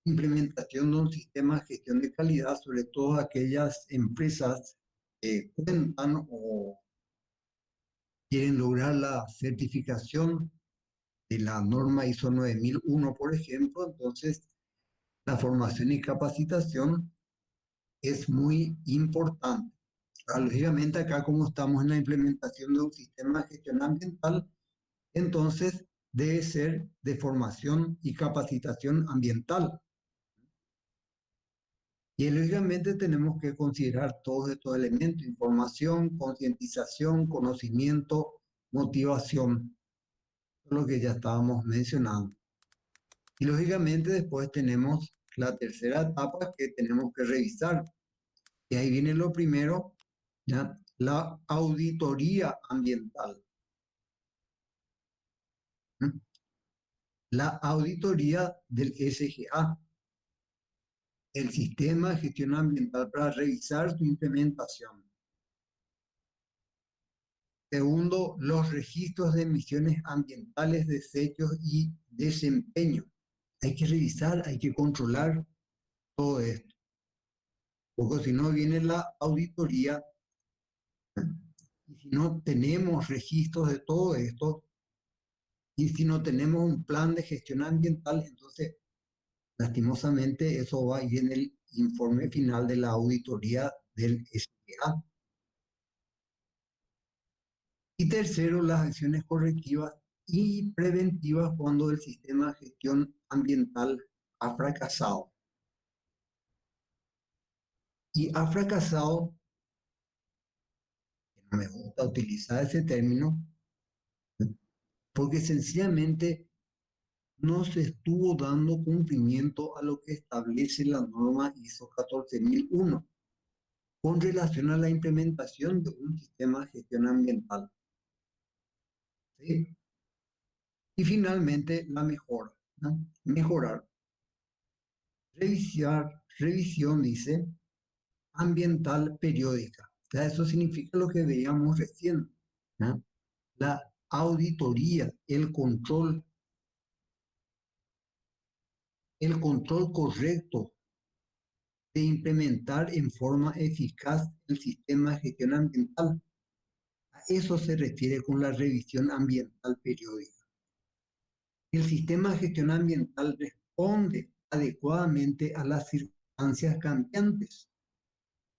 implementación de un sistema de gestión de calidad, sobre todo aquellas empresas que cuentan o quieren lograr la certificación de la norma ISO 9001, por ejemplo, entonces la formación y capacitación es muy importante. Lógicamente acá como estamos en la implementación de un sistema de gestión ambiental, entonces debe ser de formación y capacitación ambiental. Y lógicamente tenemos que considerar todos estos elementos: información, concientización, conocimiento, motivación, lo que ya estábamos mencionando. Y lógicamente después tenemos la tercera etapa que tenemos que revisar. Y ahí viene lo primero, ¿ya? La auditoría ambiental. ¿Mm? La auditoría del SGA, el sistema de gestión ambiental, para revisar su implementación. Segundo, los registros de emisiones ambientales, desechos y desempeño. Hay que revisar, hay que controlar todo esto, porque si no viene la auditoría y si no tenemos registros de todo esto y si no tenemos un plan de gestión ambiental, entonces lastimosamente eso va a ir en el informe final de la auditoría del SPA. Y tercero, las acciones correctivas y preventivas cuando el sistema de gestión ambiental ha fracasado. Y ha fracasado, que no me gusta utilizar ese término, porque sencillamente no se estuvo dando cumplimiento a lo que establece la norma ISO 14001 con relación a la implementación de un sistema de gestión ambiental. ¿Sí? Y finalmente, la mejora, ¿no? Mejorar. Revisión, dice, ambiental periódica. O sea, eso significa lo que veíamos recién, ¿no? La auditoría, el control correcto de implementar en forma eficaz el sistema de gestión ambiental. A eso se refiere con la revisión ambiental periódica. El sistema de gestión ambiental responde adecuadamente a las circunstancias cambiantes.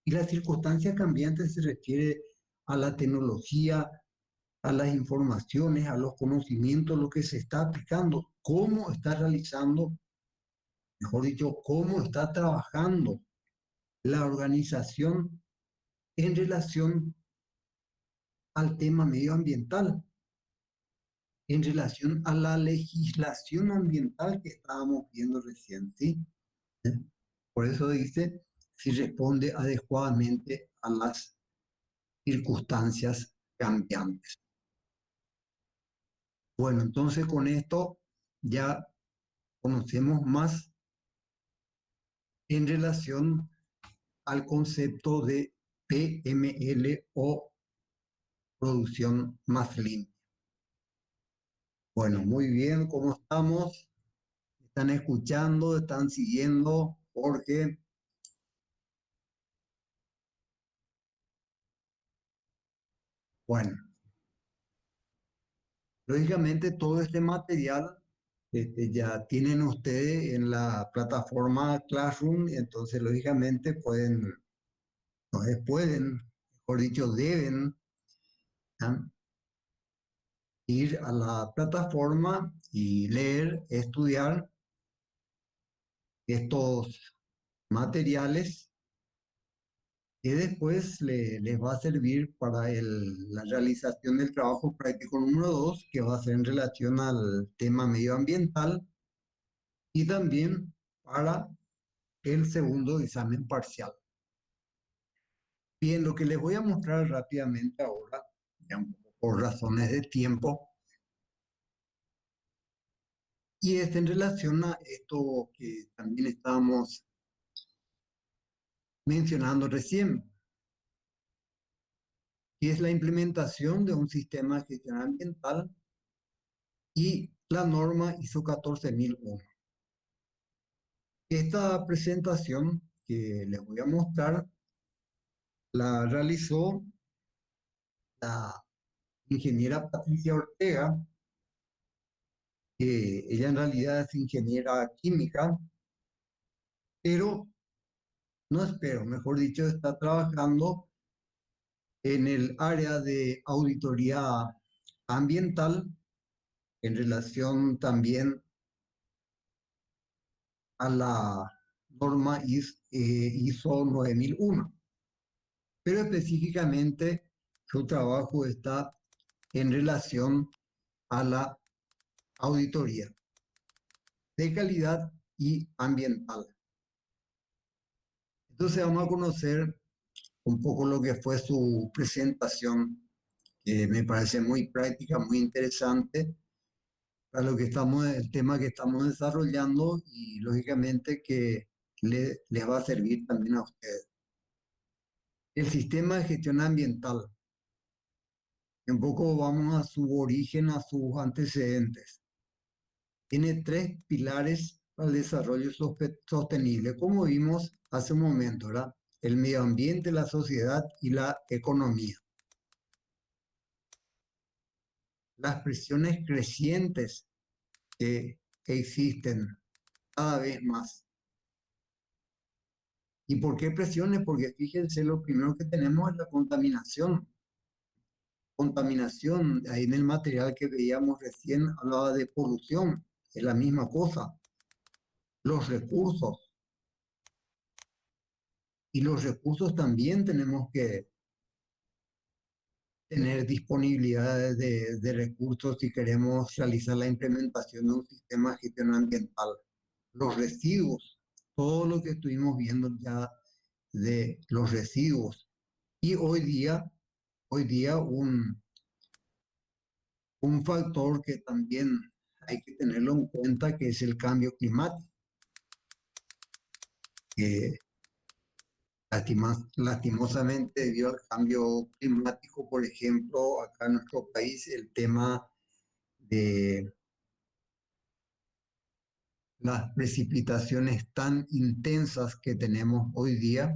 Y las circunstancias cambiantes se refiere a la tecnología, a las informaciones, a los conocimientos, lo que se está aplicando, cómo está realizando, mejor dicho, cómo está trabajando la organización en relación al tema medioambiental, en relación a la legislación ambiental que estábamos viendo recién, ¿sí? Por eso dice si responde adecuadamente a las circunstancias cambiantes. Bueno, entonces con esto ya conocemos más en relación al concepto de PML o producción más limpia. Bueno, muy bien, ¿cómo estamos? ¿Están escuchando? ¿Están siguiendo? Jorge. Bueno, lógicamente todo este material ya tienen ustedes en la plataforma Classroom, entonces lógicamente pueden, mejor dicho, deben, ¿ah?, ir a la plataforma y leer, estudiar estos materiales que después les va a servir para la realización del trabajo práctico número 2, que va a ser en relación al tema medioambiental, y también para el segundo examen parcial. Bien, lo que les voy a mostrar rápidamente ahora, ya un poco por razones de tiempo, y es en relación a esto que también estábamos mencionando recién, y es la implementación de un sistema de gestión ambiental y la norma ISO 14001. Esta presentación que les voy a mostrar la realizó la ingeniera Patricia Ortega, que ella en realidad es ingeniera química, pero no espero, mejor dicho, está trabajando en el área de auditoría ambiental en relación también a la norma ISO 9001, pero específicamente su trabajo está en relación a la auditoría de calidad y ambiental. Entonces vamos a conocer un poco lo que fue su presentación, que me parece muy práctica, muy interesante para lo que estamos, el tema que estamos desarrollando y lógicamente que les va a servir también a ustedes. El sistema de gestión ambiental. Un poco vamos a su origen, a sus antecedentes. Tiene tres pilares para el desarrollo sostenible, como vimos hace un momento, ¿verdad? El medio ambiente, la sociedad y la economía. Las presiones crecientes que existen cada vez más. ¿Y por qué presiones? Porque fíjense, lo primero que tenemos es la contaminación. Contaminación, ahí en el material que veíamos recién hablaba de polución, es la misma cosa. Los recursos. Y los recursos también tenemos que tener disponibilidad de recursos si queremos realizar la implementación de un sistema de gestión ambiental. Los residuos, todo lo que estuvimos viendo ya de los residuos. Y hoy día un factor que también hay que tenerlo en cuenta, que es el cambio climático. Que lastimosamente, debido al cambio climático, por ejemplo, acá en nuestro país, el tema de las precipitaciones tan intensas que tenemos hoy día,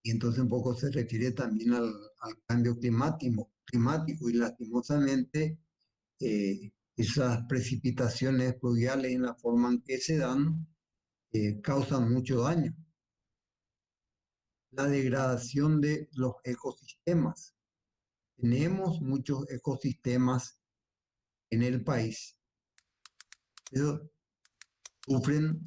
y entonces un poco se refiere también al cambio climático y lastimosamente esas precipitaciones pluviales en la forma en que se dan causan mucho daño. La degradación de los ecosistemas. Tenemos muchos ecosistemas en el país, pero sufren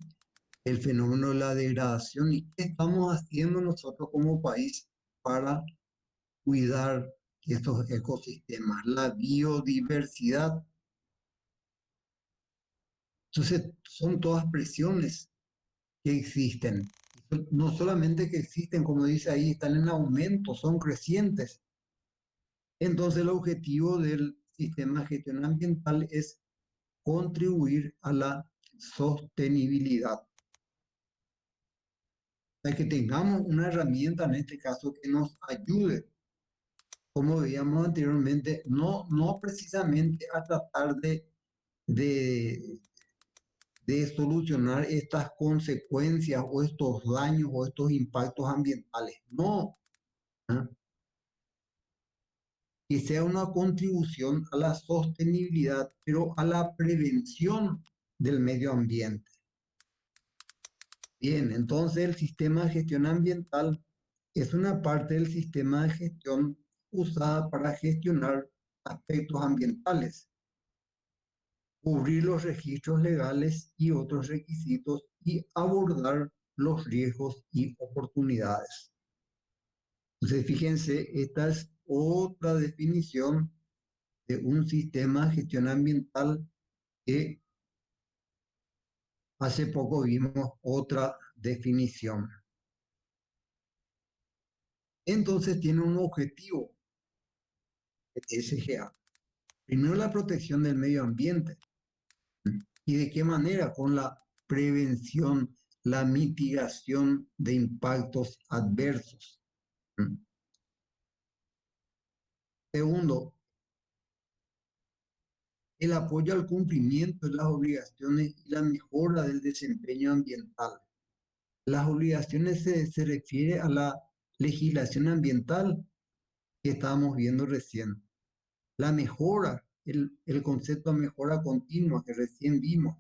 el fenómeno de la degradación. ¿Y qué estamos haciendo nosotros como país para cuidar estos ecosistemas? La biodiversidad. Entonces, son todas presiones que existen. No solamente que existen, como dice ahí, están en aumento, son crecientes. Entonces, el objetivo del sistema de gestión ambiental es contribuir a la sostenibilidad. O sea, que tengamos una herramienta, en este caso, que nos ayude, como veíamos anteriormente, no precisamente a tratar de, de solucionar estas consecuencias o estos daños o estos impactos ambientales. No, ¿ah? Que sea una contribución a la sostenibilidad, pero a la prevención del medio ambiente. Bien, entonces el sistema de gestión ambiental es una parte del sistema de gestión usada para gestionar aspectos ambientales, cubrir los registros legales y otros requisitos y abordar los riesgos y oportunidades. Entonces, fíjense, esta es otra definición de un sistema de gestión ambiental que hace poco vimos otra definición. Entonces tiene un objetivo, el SGA. Primero, la protección del medio ambiente. ¿Y de qué manera? Con la prevención, la mitigación de impactos adversos. Segundo, el apoyo al cumplimiento de las obligaciones y la mejora del desempeño ambiental. Las obligaciones se refiere a la legislación ambiental que estábamos viendo recién. La mejora, el concepto de mejora continua que recién vimos.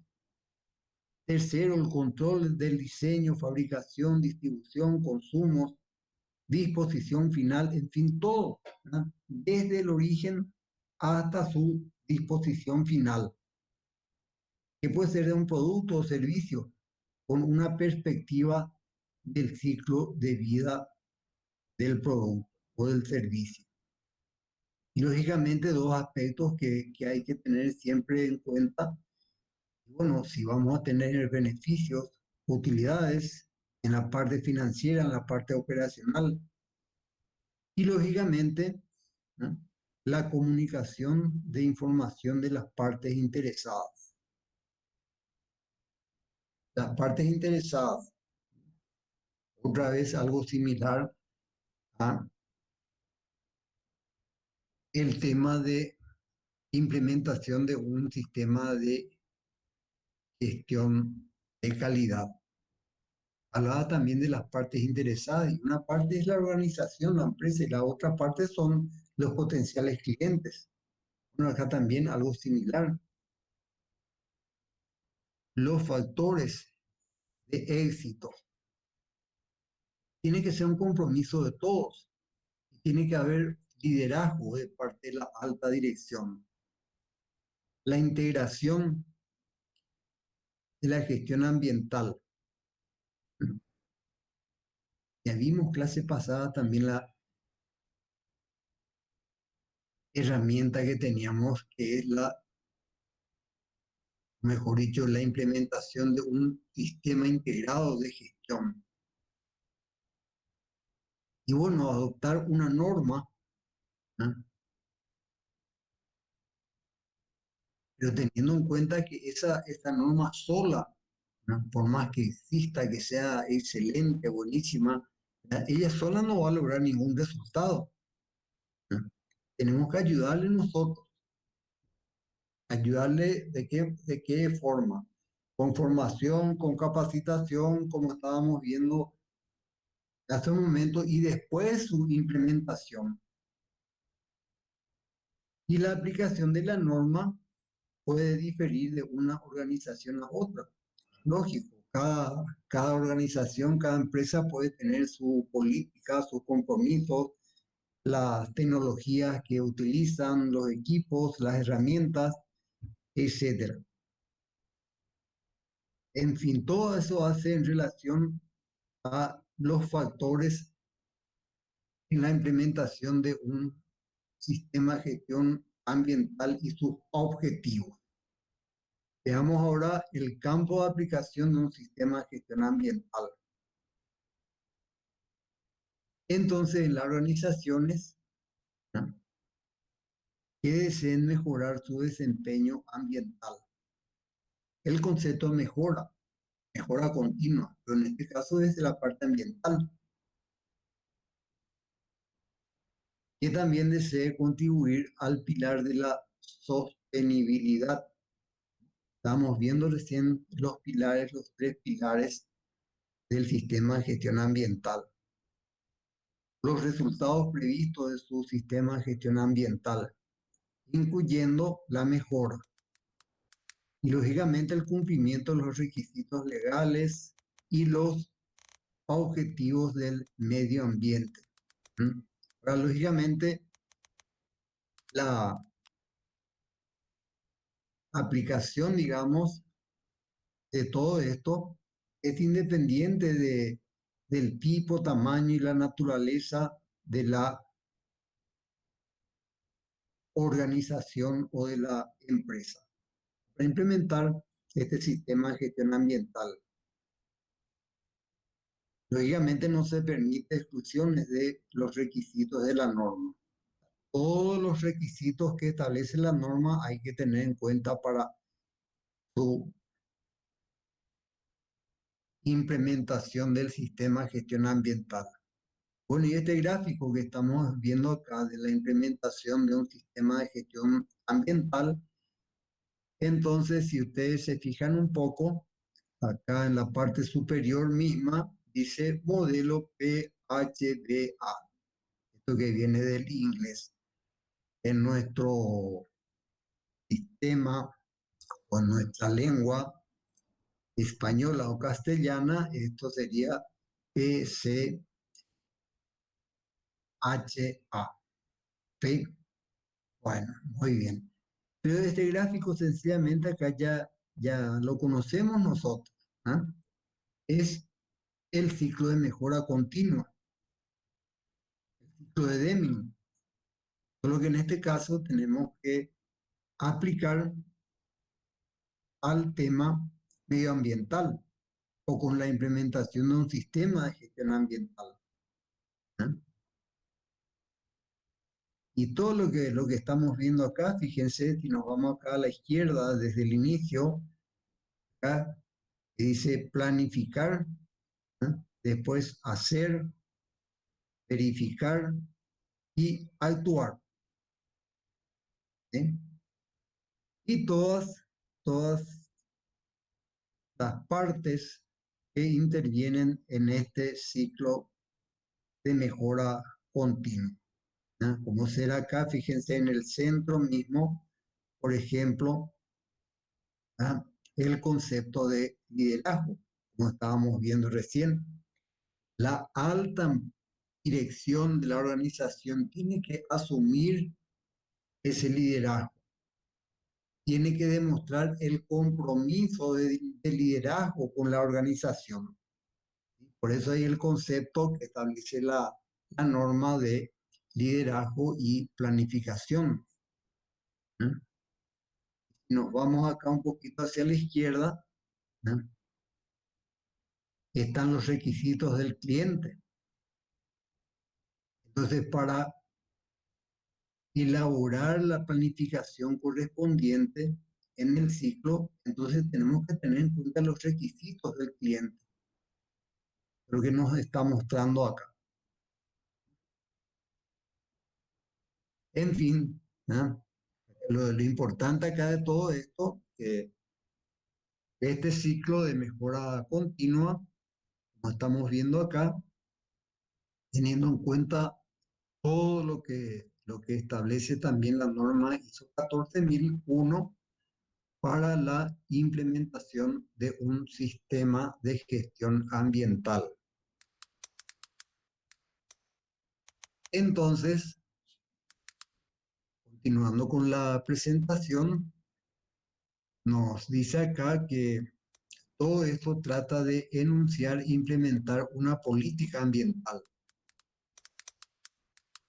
Tercero, el control del diseño, fabricación, distribución, consumos, disposición final, en fin, todo, ¿verdad? Desde el origen hasta su disposición final, que puede ser de un producto o servicio con una perspectiva del ciclo de vida del producto o del servicio. Y lógicamente dos aspectos que hay que tener siempre en cuenta. Bueno, si vamos a tener beneficios, utilidades en la parte financiera, en la parte operacional y lógicamente, ¿no?, la comunicación de información de las partes interesadas. Las partes interesadas, otra vez algo similar a el tema de implementación de un sistema de gestión de calidad. Hablaba también de las partes interesadas y una parte es la organización, la empresa y la otra parte son los potenciales clientes. Bueno, acá también algo similar. Los factores de éxito. Tiene que ser un compromiso de todos. Tiene que haber liderazgo de parte de la alta dirección. La integración de la gestión ambiental. Ya vimos clase pasada también la herramienta que teníamos, que es la, mejor dicho, la implementación de un sistema integrado de gestión. Y bueno, adoptar una norma, ¿no?, pero teniendo en cuenta que esa norma sola, ¿no?, por más que exista, que sea excelente, buenísima, ella sola no va a lograr ningún resultado, ¿no? Tenemos que ayudarle nosotros. ¿Ayudarle de qué forma? Con formación, con capacitación, como estábamos viendo hace un momento, y después su implementación. Y la aplicación de la norma puede diferir de una organización a otra. Lógico, cada organización, cada empresa puede tener su política, sus compromisos, las tecnologías que utilizan, los equipos, las herramientas, etcétera. En fin, todo eso hace en relación a los factores en la implementación de un sistema de gestión ambiental y sus objetivos. Veamos ahora el campo de aplicación de un sistema de gestión ambiental. Entonces, en las organizaciones, ¿no?, que deseen mejorar su desempeño ambiental. El concepto mejora, mejora continua, pero en este caso es de la parte ambiental, que también desee contribuir al pilar de la sostenibilidad. Estamos viendo recién los pilares, los tres pilares del sistema de gestión ambiental. Los resultados previstos de su sistema de gestión ambiental, incluyendo la mejora y lógicamente el cumplimiento de los requisitos legales y los objetivos del medio ambiente. Ahora, lógicamente, la aplicación, digamos, de todo esto es independiente del tipo, tamaño y la naturaleza de la organización o de la empresa. Para implementar este sistema de gestión ambiental, lógicamente no se permite exclusiones de los requisitos de la norma. Todos los requisitos que establece la norma hay que tener en cuenta para su implementación del sistema de gestión ambiental. Bueno, y este gráfico que estamos viendo acá de la implementación de un sistema de gestión ambiental, entonces si ustedes se fijan un poco, acá en la parte superior misma dice modelo PHBA, esto que viene del inglés. En nuestro sistema o en nuestra lengua española o castellana, esto sería PCHA. ¿Sí? Bueno, muy bien. Pero este gráfico sencillamente acá ya lo conocemos nosotros. ¿Ah? Es el ciclo de mejora continua, el ciclo de Deming. Solo que en este caso tenemos que aplicar al tema medioambiental o con la implementación de un sistema de gestión ambiental. ¿Ah? Y todo lo que estamos viendo acá, fíjense, si nos vamos acá a la izquierda desde el inicio, acá dice planificar, ¿ah? Después hacer, verificar y actuar. ¿Sí? Y todas las partes que intervienen en este ciclo de mejora continua. ¿Ah? Como será acá, fíjense en el centro mismo, por ejemplo, ¿ah? El concepto de liderazgo, como estábamos viendo recién. La alta dirección de la organización tiene que asumir ese liderazgo, tiene que demostrar el compromiso de liderazgo con la organización. Por eso hay el concepto que establece la norma de liderazgo y planificación. ¿Eh? Nos vamos acá un poquito hacia la izquierda. ¿Eh? Están los requisitos del cliente. Entonces, para elaborar la planificación correspondiente en el ciclo, entonces tenemos que tener en cuenta los requisitos del cliente, lo que nos está mostrando acá. En fin, ¿eh? Lo importante acá de todo esto, que este ciclo de mejora continua, como estamos viendo acá, teniendo en cuenta todo lo que establece también la norma ISO 14001 para la implementación de un sistema de gestión ambiental. Entonces, continuando con la presentación, nos dice acá que todo esto trata de enunciar e implementar una política ambiental.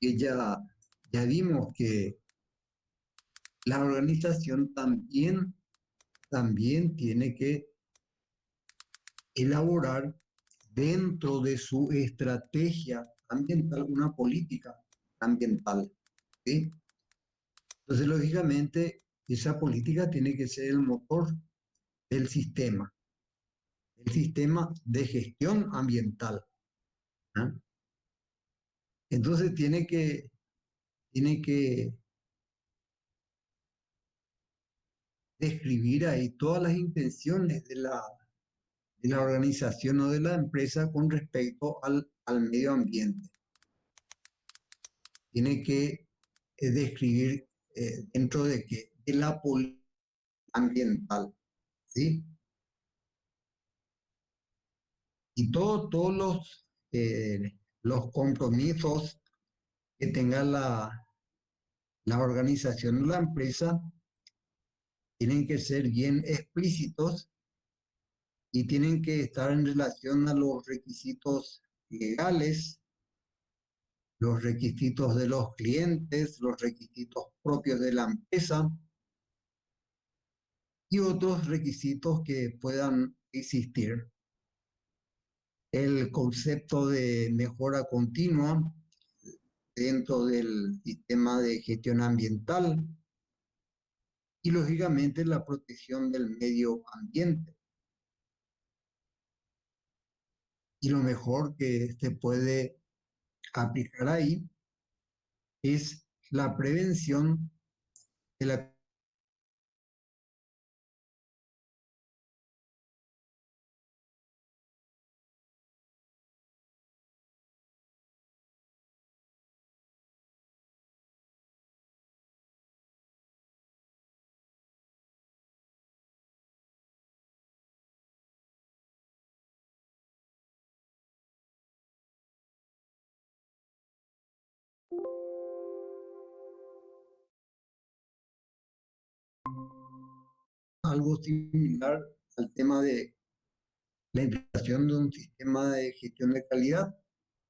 Que ya vimos que la organización también tiene que elaborar dentro de su estrategia ambiental una política ambiental. ¿Sí? Entonces, lógicamente, esa política tiene que ser el motor del sistema, el sistema de gestión ambiental. ¿Ah? Entonces, tiene que describir ahí todas las intenciones de la organización o de la empresa con respecto al medio ambiente. Tiene que describir dentro de la política ambiental, ¿sí? Y todos los compromisos que tenga la organización o la empresa tienen que ser bien explícitos y tienen que estar en relación a los requisitos legales, los requisitos de los clientes, los requisitos propios de la empresa y otros requisitos que puedan existir. El concepto de mejora continua dentro del sistema de gestión ambiental y lógicamente la protección del medio ambiente. Y lo mejor que se puede aplicar ahí es la prevención de la algo similar al tema de la implementación de un sistema de gestión de calidad.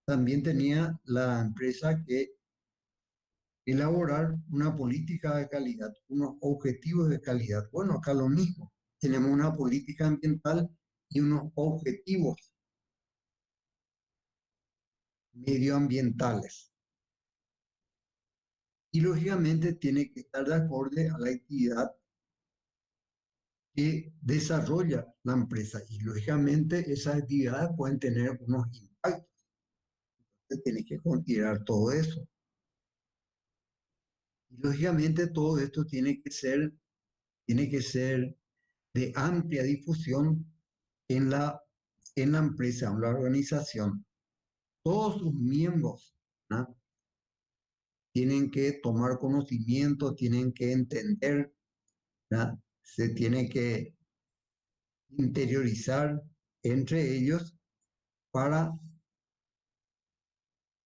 También tenía la empresa que elaborar una política de calidad, unos objetivos de calidad. Bueno, acá lo mismo. Tenemos una política ambiental y unos objetivos medioambientales. Y lógicamente tiene que estar de acuerdo a la actividad que desarrolla la empresa. Y lógicamente esas actividades pueden tener unos impactos. Se tiene que considerar todo eso. Y lógicamente todo esto tiene que ser de amplia difusión en en la empresa, en la organización. Todos sus miembros, ¿no?, tienen que tomar conocimiento, tienen que entender, ¿no?, se tiene que interiorizar entre ellos para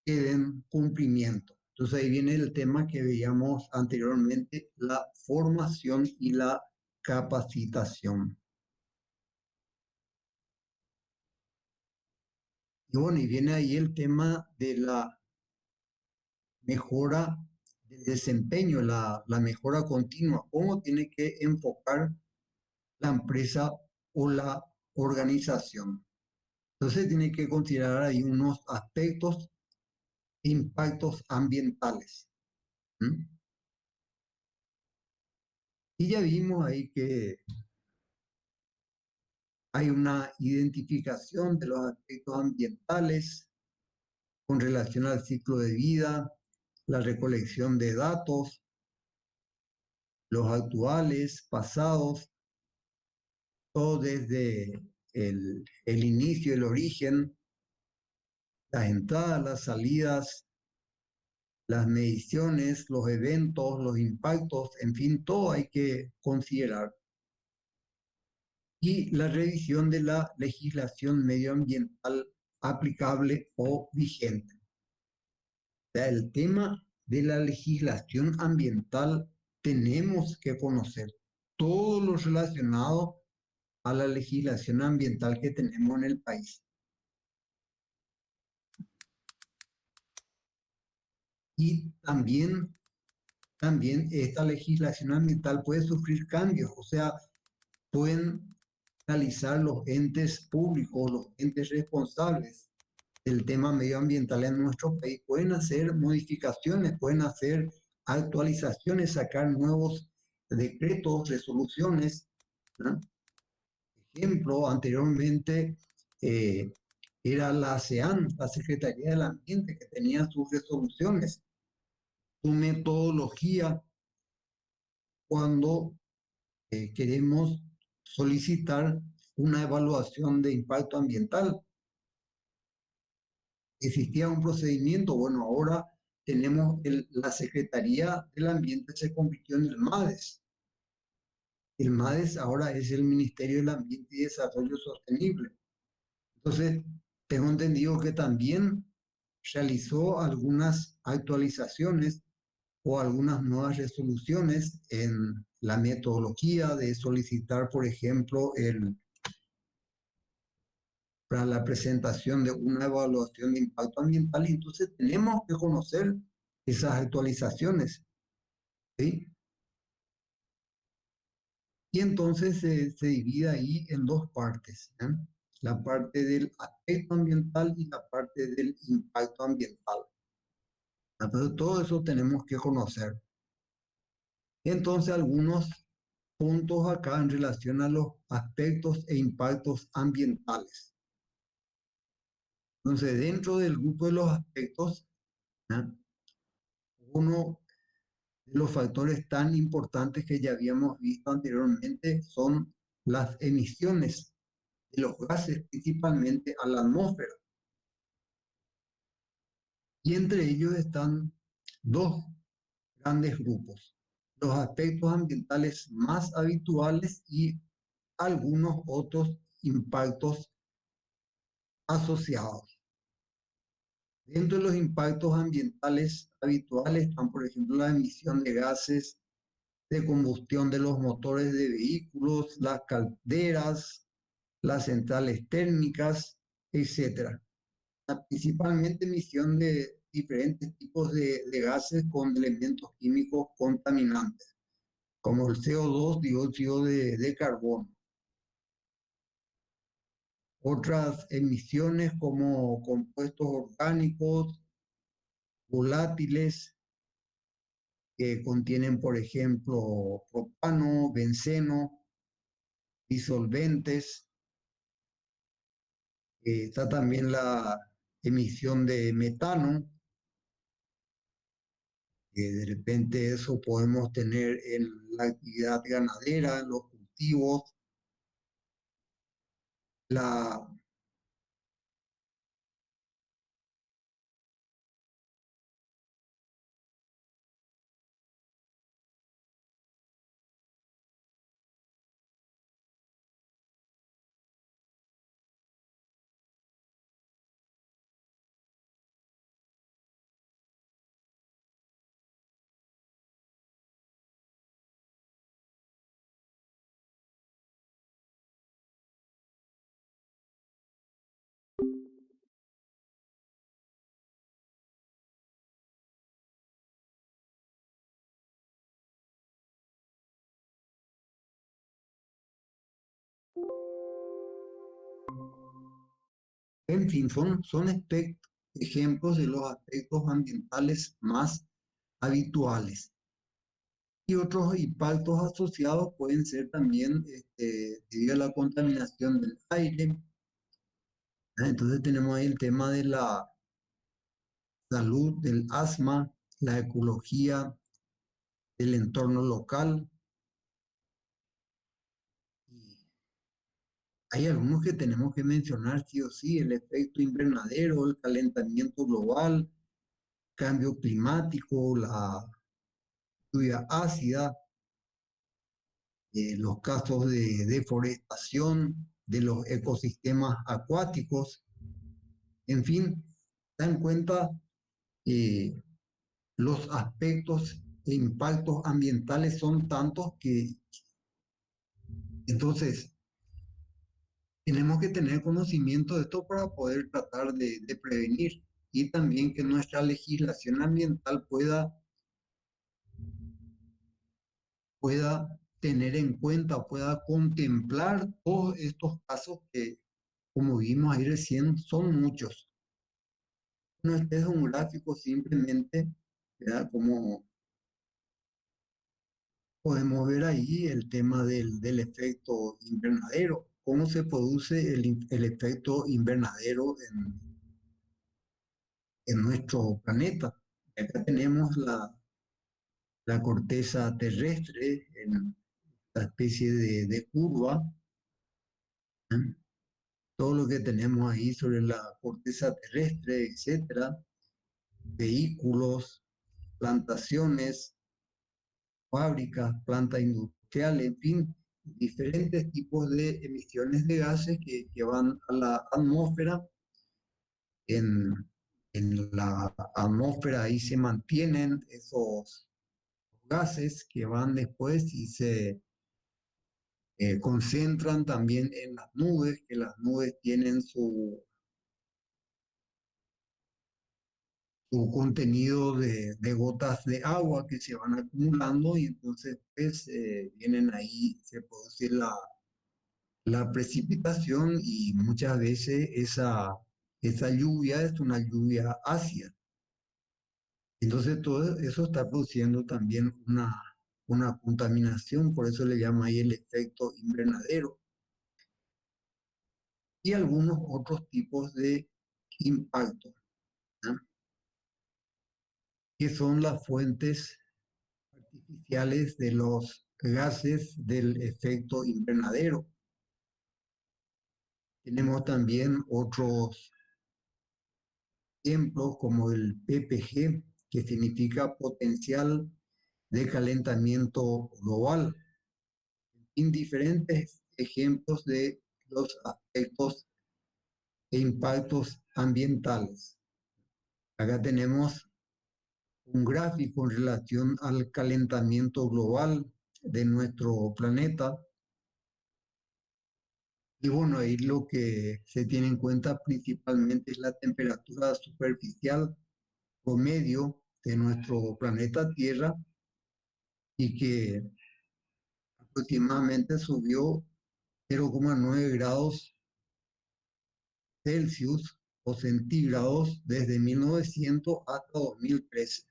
que den cumplimiento. Entonces ahí viene el tema que veíamos anteriormente, la formación y la capacitación. Y bueno, y viene ahí el tema de la mejora del desempeño, la mejora continua, cómo tiene que enfocar la empresa o la organización. Entonces tiene que considerar ahí unos aspectos, impactos ambientales. ¿Mm? Y ya vimos ahí que hay una identificación de los aspectos ambientales con relación al ciclo de vida, la recolección de datos, los actuales, pasados, todo desde el inicio, el origen, las entradas, las salidas, las mediciones, los eventos, los impactos, en fin, todo hay que considerar. Y la revisión de la legislación medioambiental aplicable o vigente. O sea, el tema de la legislación ambiental tenemos que conocer todo lo relacionado a la legislación ambiental que tenemos en el país. Y también esta legislación ambiental puede sufrir cambios, o sea, pueden realizar los entes públicos, los entes responsables del tema medioambiental en nuestro país, pueden hacer modificaciones, pueden hacer actualizaciones, sacar nuevos decretos, resoluciones, ¿no? Ejemplo, anteriormente era la ASEAN, la Secretaría del Ambiente, que tenía sus resoluciones, su metodología cuando queremos solicitar una evaluación de impacto ambiental. Existía un procedimiento, bueno, ahora tenemos la Secretaría del Ambiente se convirtió en el MADES. El MADES ahora es el Ministerio del Ambiente y Desarrollo Sostenible. Entonces, tengo entendido que también realizó algunas actualizaciones o algunas nuevas resoluciones en la metodología de solicitar, por ejemplo, para la presentación de una evaluación de impacto ambiental. Y entonces tenemos que conocer esas actualizaciones, ¿sí? Y entonces se divide ahí en dos partes, ¿eh? La parte del aspecto ambiental y la parte del impacto ambiental. Entonces, todo eso tenemos que conocer. Entonces, algunos puntos acá en relación a los aspectos e impactos ambientales. Entonces, dentro del grupo de los aspectos ¿ya? Uno de los factores tan importantes que ya habíamos visto anteriormente son las emisiones de los gases, principalmente a la atmósfera. Y entre ellos están dos grandes grupos: los aspectos ambientales más habituales y algunos otros impactos asociados. Dentro de los impactos ambientales habituales están, por ejemplo, la emisión de gases de combustión de los motores de vehículos, las calderas, las centrales térmicas, etcétera. Principalmente emisión de diferentes tipos de gases con elementos químicos contaminantes, como el CO2, dióxido de carbono. Otras emisiones como compuestos orgánicos, volátiles, que contienen, por ejemplo, propano, benceno, disolventes. Está también la emisión de metano, que de repente eso podemos tener en la actividad ganadera, en los cultivos, la, en fin, son ejemplos de los aspectos ambientales más habituales. Y otros impactos asociados pueden ser también debido a la contaminación del aire. Entonces tenemos ahí el tema de la salud, del asma, la ecología, el entorno local. Y hay algunos que tenemos que mencionar sí o sí: el efecto invernadero, el calentamiento global, cambio climático, la lluvia ácida, los casos de deforestación de los ecosistemas acuáticos. En fin, da en cuenta eh, los aspectos e impactos ambientales son tantos que entonces tenemos que tener conocimiento de esto para poder tratar de prevenir, y también que nuestra legislación ambiental pueda tener en cuenta, pueda contemplar todos estos casos que, como vimos ahí recién, son muchos. No, este es un gráfico simplemente, ¿verdad? Como podemos ver ahí el tema del efecto invernadero, cómo se produce el efecto invernadero en nuestro planeta. Acá tenemos la corteza terrestre en la especie de curva, ¿eh? Todo lo que tenemos ahí sobre la corteza terrestre, etcétera, vehículos, plantaciones, fábricas, plantas industriales, en fin, diferentes tipos de emisiones de gases que van a la atmósfera. En, en la atmósfera ahí se mantienen esos gases que van después y se concentran también en las nubes, que las nubes tienen su contenido de gotas de agua que se van acumulando, y entonces pues, vienen ahí, se produce la precipitación, y muchas veces esa lluvia es una lluvia ácida. Entonces todo eso está produciendo también una contaminación, por eso le llama ahí el efecto invernadero, y algunos otros tipos de impactos, ¿no? que son las fuentes artificiales de los gases del efecto invernadero. Tenemos también otros ejemplos como el PPG, que significa potencial de calentamiento global, en diferentes ejemplos de los aspectos e impactos ambientales. Acá tenemos un gráfico en relación al calentamiento global de nuestro planeta. Y bueno, ahí lo que se tiene en cuenta principalmente es la temperatura superficial promedio de nuestro planeta Tierra y que aproximadamente subió 0,9 grados Celsius o centígrados desde 1900 hasta 2013.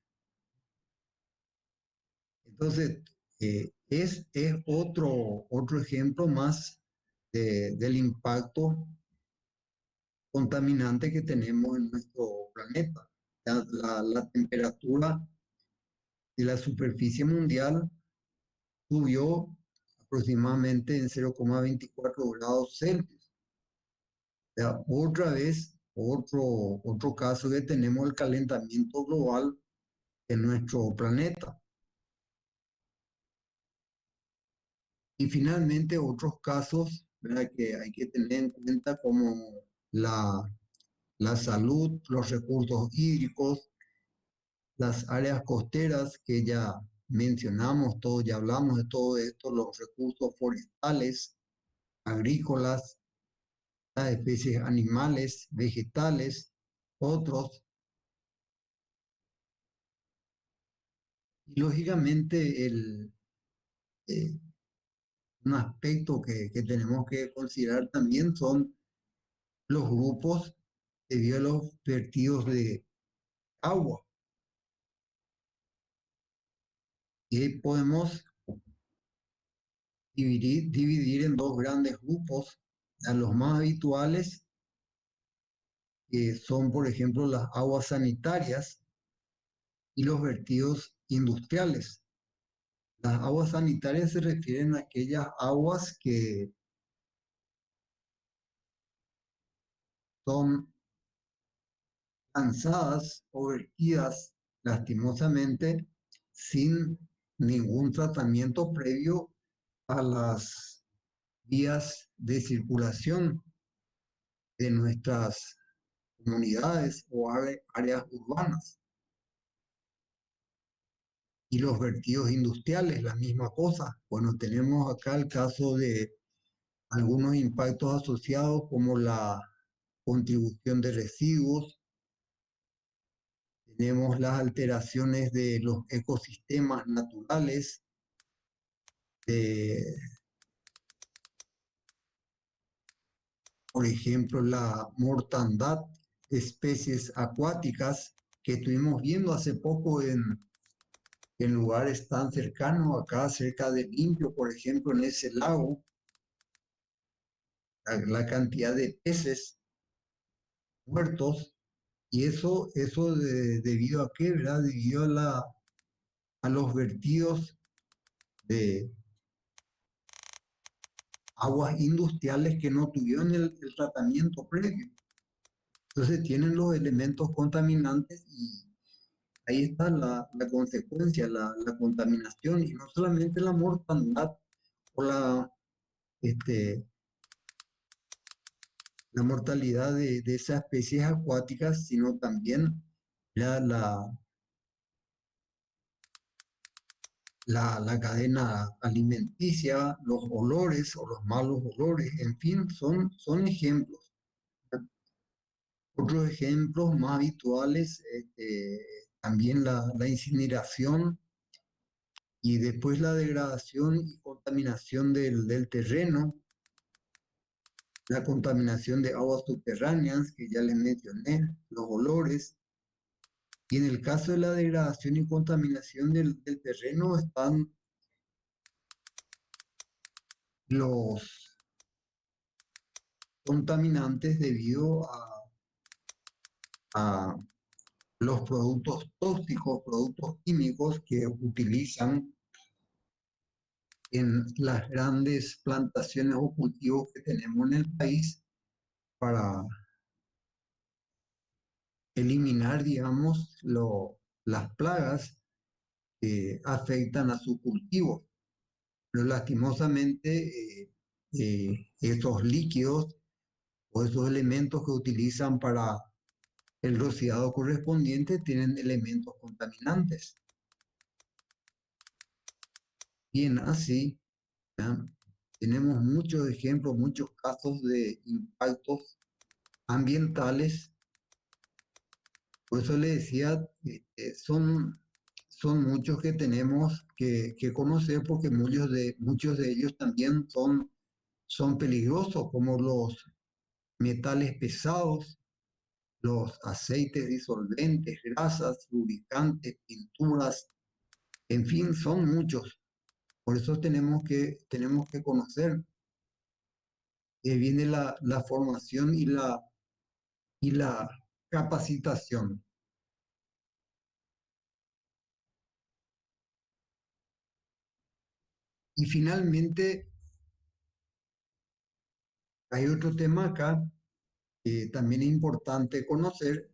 Entonces, es otro ejemplo más del impacto contaminante que tenemos en nuestro planeta. La temperatura de la superficie mundial subió aproximadamente en 0,24 grados Celsius. O sea, otra vez, otro caso que tenemos el calentamiento global de nuestro planeta. Y finalmente otros casos, ¿verdad?, que hay que tener en cuenta como la salud, los recursos hídricos, las áreas costeras que ya mencionamos, todo, ya hablamos de todo esto, los recursos forestales, agrícolas, las especies animales, vegetales, otros. Y lógicamente eh, un aspecto que tenemos que considerar también son los grupos debido a los vertidos de agua. Y podemos dividir en dos grandes grupos. A los más habituales, que son, por ejemplo, las aguas sanitarias y los vertidos industriales. Las aguas sanitarias se refieren a aquellas aguas que son lanzadas o vertidas lastimosamente sin ningún tratamiento previo a las vías de circulación de nuestras comunidades o áreas urbanas. Y los vertidos industriales, la misma cosa. Bueno, tenemos acá el caso de algunos impactos asociados como la contribución de residuos, tenemos las alteraciones de los ecosistemas naturales, de, por ejemplo, la mortandad de especies acuáticas que estuvimos viendo hace poco en lugares tan cercanos, acá cerca de Limpio, por ejemplo, en ese lago, la cantidad de peces muertos, y eso debido a qué, ¿verdad? Debido a los vertidos de aguas industriales que no tuvieron el tratamiento previo. Entonces tienen los elementos contaminantes y ahí está la consecuencia, la contaminación, y no solamente la mortandad o la mortalidad de esas especies acuáticas, sino también la, la, la cadena alimenticia, los olores o los malos olores, en fin, son ejemplos. Otros ejemplos más habituales, también la incineración y después la degradación y contaminación del terreno, la contaminación de aguas subterráneas, que ya les mencioné, los olores. Y en el caso de la degradación y contaminación del terreno están los contaminantes debido a los productos tóxicos, productos químicos que utilizan en las grandes plantaciones o cultivos que tenemos en el país para eliminar, digamos, las plagas que afectan a su cultivo. Pero lastimosamente esos líquidos o esos elementos que utilizan para el rociado correspondiente tienen elementos contaminantes. Bien, así ¿ya? Tenemos muchos ejemplos, muchos casos de impactos ambientales. Por eso le decía, son muchos que tenemos que conocer porque muchos de ellos también son peligrosos, como los metales pesados, los aceites disolventes, grasas, lubricantes, pinturas, en fin, son muchos. Por eso tenemos que conocer. Viene la formación y la capacitación. Y finalmente, hay otro tema acá que también es importante conocer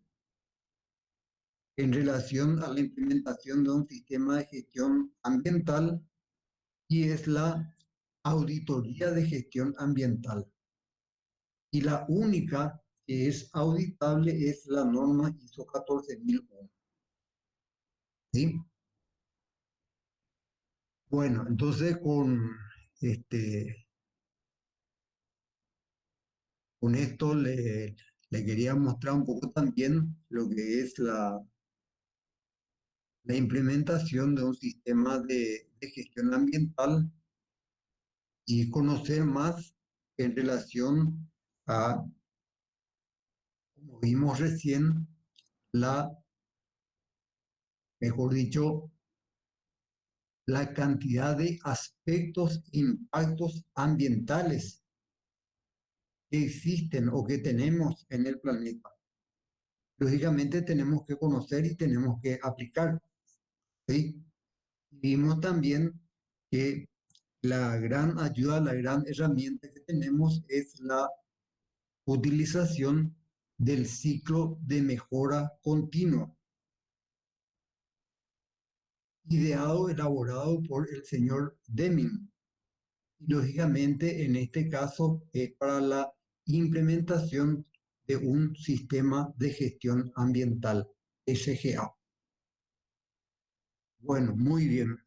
en relación a la implementación de un sistema de gestión ambiental y es la auditoría de gestión ambiental. Y la única que es auditable es la norma ISO 14001. ¿Sí? Bueno, entonces este, con esto le quería mostrar un poco también lo que es la implementación de un sistema de gestión ambiental y conocer más en relación a, como vimos recién, mejor dicho, la cantidad de aspectos, impactos ambientales que existen o que tenemos en el planeta. Lógicamente tenemos que conocer y tenemos que aplicar, ¿sí? Vimos también que la gran ayuda, la gran herramienta que tenemos es la utilización del ciclo de mejora continua, ideado, elaborado por el señor Deming. Y lógicamente, en este caso, es para la implementación de un sistema de gestión ambiental, SGA. Bueno, muy bien.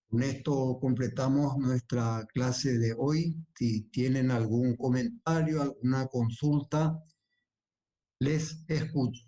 Con esto completamos nuestra clase de hoy. Si tienen algún comentario, alguna consulta, les escucho.